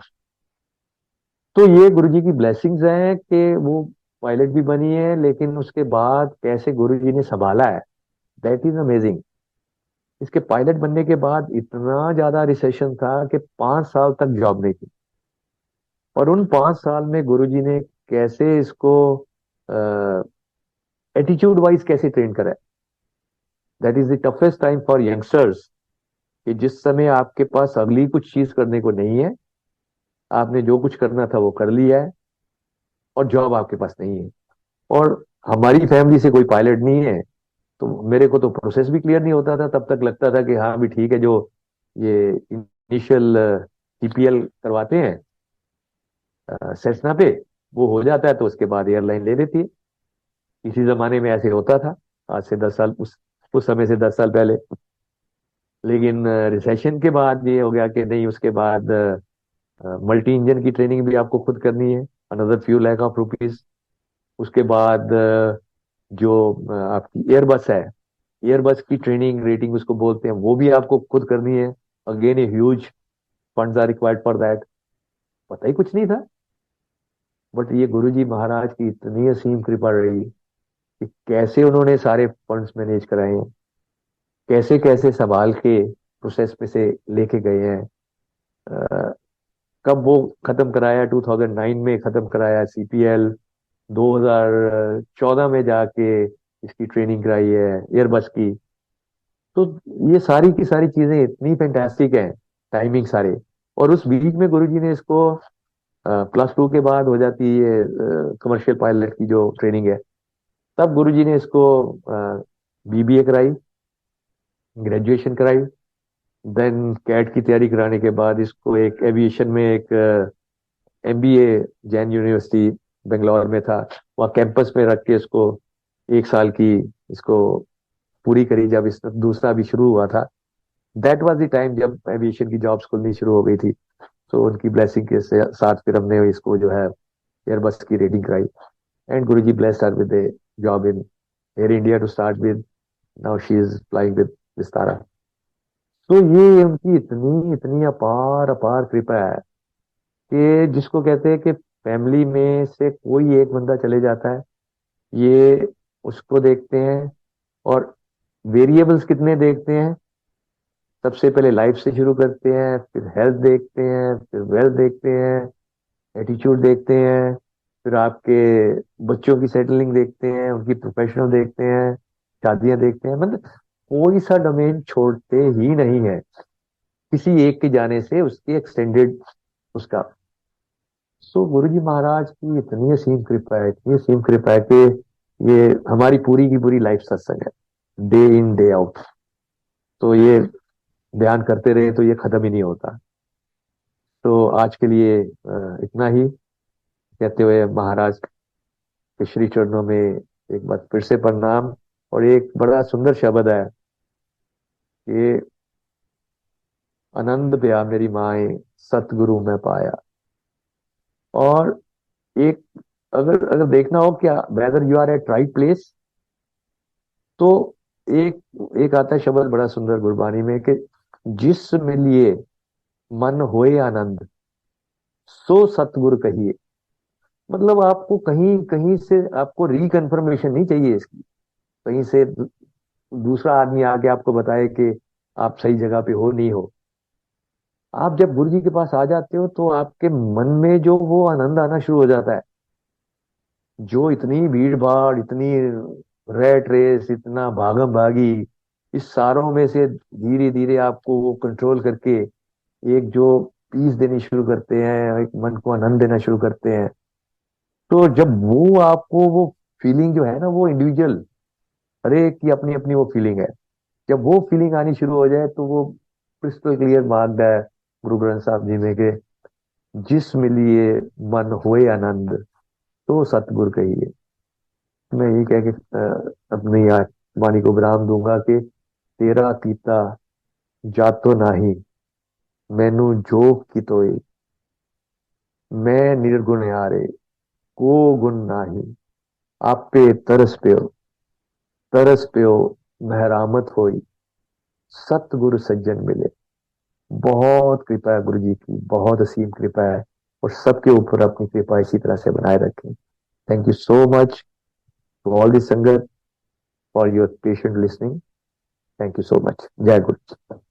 तो ये गुरुजी की ब्लेसिंग्स हैं कि वो पायलट भी बनी है, लेकिन उसके बाद कैसे गुरुजी ने संभाला है, दैट इज अमेजिंग। इसके पायलट बनने के बाद इतना ज्यादा रिसेशन था कि 5 साल तक जॉब नहीं थी, और उन 5 साल में गुरुजी ने कैसे इसको एटीट्यूड वाइज कैसे ट्रेन करा है। That is the toughest time for youngsters, कि जिस समय आपके पास अगली कुछ चीज करने को नहीं है, आपने जो कुछ करना था वो कर लिया है, और जॉब आपके पास नहीं है, और हमारी फैमिली से कोई पायलट नहीं है। तो मेरे को तो प्रोसेस भी क्लियर नहीं होता था, तब तक लगता था कि हाँ भी ठीक है, जो ये इनिशियल सीपीएल करवाते हैं सेस्ना पे, वो हो जाता है तो उसके बाद एयरलाइन ले लेती है। इसी जमाने में ऐसे होता था, आज से 10 साल, उस समय से 10 साल पहले। लेकिन रिसेशन के बाद ये हो गया कि नहीं, उसके बाद मल्टी इंजन की ट्रेनिंग भी आपको खुद करनी है, another few lakh of rupees. उसके बाद जो आपकी एयरबस है, एयरबस की ट्रेनिंग रेटिंग उसको बोलते हैं, वो भी आपको खुद करनी है। Again a huge funds are required for that. पता ही कुछ नहीं था, बट ये गुरुजी महाराज की इतनी असीम कृपा रही कि कैसे उन्होंने सारे फंड्स मैनेज कराए हैं, कैसे कैसे संभाल के प्रोसेस में से लेके गए हैं। अ, कब वो खत्म कराया, 2009 में खत्म कराया सीपीएल, 2014 में जाके इसकी ट्रेनिंग कराई है एयरबस की। तो ये सारी की सारी चीजें इतनी फैंटास्टिक है, टाइमिंग सारे। और उस बीच में गुरुजी ने इसको +2 के बाद हो जाती है कमर्शियल पायलट की जो ट्रेनिंग है, तब गुरुजी ने इसको बीबीए कराई, ग्रेजुएशन कराई। देन कैट की तैयारी कराने के बाद इसको एक एविएशन में एक एमबीए जैन यूनिवर्सिटी बेंगलोर में था, वहाँ कैंपस में रख के इसको 1 साल की इसको पूरी करी। जब इस दूसरा भी शुरू हुआ था, दैट वाज द टाइम जब एविएशन की जॉब्स खुलनी शुरू हो गई थी। तो उनकी ब्लेसिंग के साथ फिर हमने इसको जो है एयरबस की रेटिंग कराई, and Guruji blessed her with a job in Air India to start with. Now she is flying with Vistara. तो ये उनकी इतनी इतनी अपार अपार कृपा है कि जिसको कहते हैं कि फैमिली में से कोई एक बंदा चले जाता है, ये उसको देखते हैं। और वेरिएबल्स कितने देखते हैं, सबसे पहले लाइफ से शुरू करते हैं, फिर हेल्थ देखते हैं, फिर वेल्थ देखते हैं, एटीट्यूड देखते हैं, फिर आपके बच्चों की सेटलिंग देखते हैं, उनकी प्रोफेशनल देखते हैं, शादियां देखते हैं। मतलब कोई सा डोमेन छोड़ते ही नहीं है, किसी एक के जाने से उसकी एक्सटेंडेड उसका। सो गुरुजी महाराज की इतनी असीम कृपा है, इतनी असीम कृपा है कि ये हमारी पूरी की पूरी लाइफ सत्संग है, डे इन डे आउट। तो ये बयान करते रहे तो ये खत्म ही नहीं होता। तो आज के लिए इतना ही कहते हुए महाराज के श्री चरणों में एक बार फिर से प्रणाम। और एक बड़ा सुंदर शब्द है कि आनंद पिया मेरी माए सतगुरु में पाया। और एक, अगर अगर देखना हो क्या, whether you are at right place, तो एक एक आता है शब्द बड़ा सुंदर गुरबानी में कि जिस मिलिए मन होए आनंद, सो सतगुरु कहिए। मतलब आपको कहीं कहीं से आपको रिकन्फर्मेशन नहीं चाहिए इसकी, कहीं से दूसरा आदमी आके आपको बताए कि आप सही जगह पे हो, नहीं हो। आप जब गुरु जी के पास आ जाते हो तो आपके मन में जो वो आनंद आना शुरू हो जाता है। जो इतनी भीड़ भाड़, इतनी रेट रेस, इतना भागम भागी, इस सारों में से धीरे धीरे आपको वो कंट्रोल करके एक जो पीस देनी शुरू करते हैं, एक मन को आनंद देना शुरू करते हैं। तो जब वो आपको वो फीलिंग जो है ना, वो इंडिविजुअल, हर एक की अपनी अपनी वो फीलिंग है। जब वो फीलिंग आनी शुरू हो जाए तो वो क्रिस्टल क्लियर बात है गुरु ग्रंथ साहब जी में के, जिस मिलिए मन होए आनंद, तो सतगुर कहिए। मैं यही कह के अपनी वाणी को विराम दूंगा कि तेरा कीता जातो नाही, मैनू जोग की तोई, मैं निर्गुण यारे, को गुण नाही, आपे तरस प्यो महरामत होई, सतगुरु सज्जन मिले। बहुत कृपा है गुरु जी की, बहुत असीम कृपा है, और सबके ऊपर अपनी कृपा इसी तरह से बनाए रखें। Thank you so much to all the sangat for your patient listening. Thank you so much. जय गुरु।